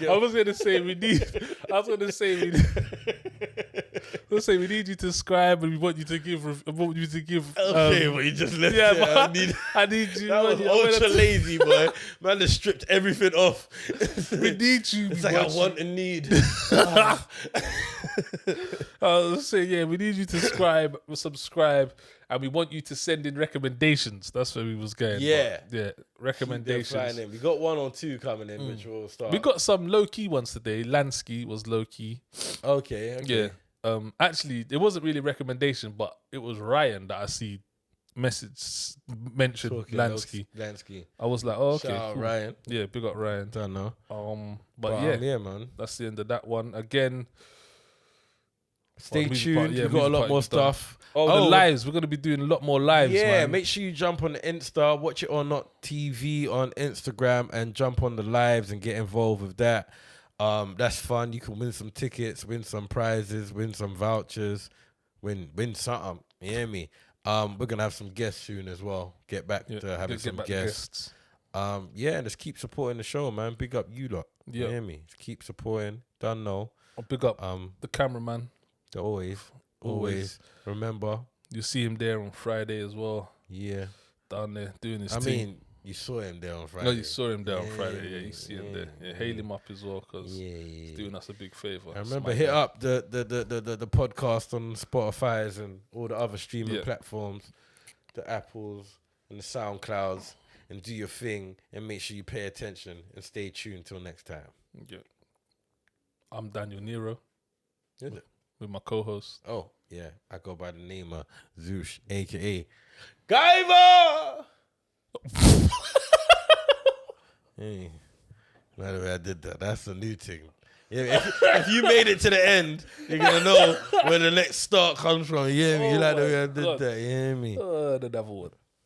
S1: was going to say we need you to subscribe and we want you to give...
S2: Okay, but you just left it.
S1: I need you.
S2: That was ultra lazy, boy. Man just stripped everything off.
S1: We need you.
S2: It's like I want and need.
S1: I was saying, we need you to subscribe, and we want you to send in recommendations. That's where we was going.
S2: Yeah.
S1: Recommendations.
S2: We got 1 or 2 coming in, which will start.
S1: We got some low-key ones today. Lansky was low-key.
S2: Okay.
S1: Yeah. Actually, it wasn't really a recommendation, but it was Ryan that I see mentioned Lansky. I was like, oh, okay.
S2: Shout out Ryan.
S1: Yeah, big up Ryan.
S2: Don't know.
S1: But yeah,
S2: man.
S1: That's the end of that one. Again,
S2: Stay tuned. We've got a lot more stuff.
S1: The lives. We're going to be doing a lot more lives, man.
S2: Make sure you jump on the Insta, Watch It or Not TV on Instagram, and jump on the lives and get involved with that. That's fun. You can win some tickets, win some prizes, win some vouchers, win something. You hear me? We're going to have some guests soon as well. Get back to having some guests. And just keep supporting the show, man. Big up you lot. You hear me? Just keep supporting. Don't know.
S1: I'll big up the cameraman.
S2: Always. Remember,
S1: you see him there on Friday as well.
S2: Yeah,
S1: down there doing his thing.
S2: I mean, you saw him there on Friday.
S1: No, you saw him there on Friday. Yeah, you see him there. Yeah, hail him up as well because he's doing us a big favor.
S2: I remember hit up the podcast on Spotify's and all the other streaming platforms, the Apples and the SoundClouds, and do your thing and make sure you pay attention and stay tuned till next time.
S1: Yeah. I'm Daniel Nero.
S2: Is it?
S1: With my co-host.
S2: Oh, yeah. I go by the name of Zoosh, a.k.a. Guyver! Hey, by the way, I did that. That's a new thing. Yeah, if you made it to the end, you're going to know where the next start comes from. You hear me? You like the way I did that. You hear me?
S1: The devil one.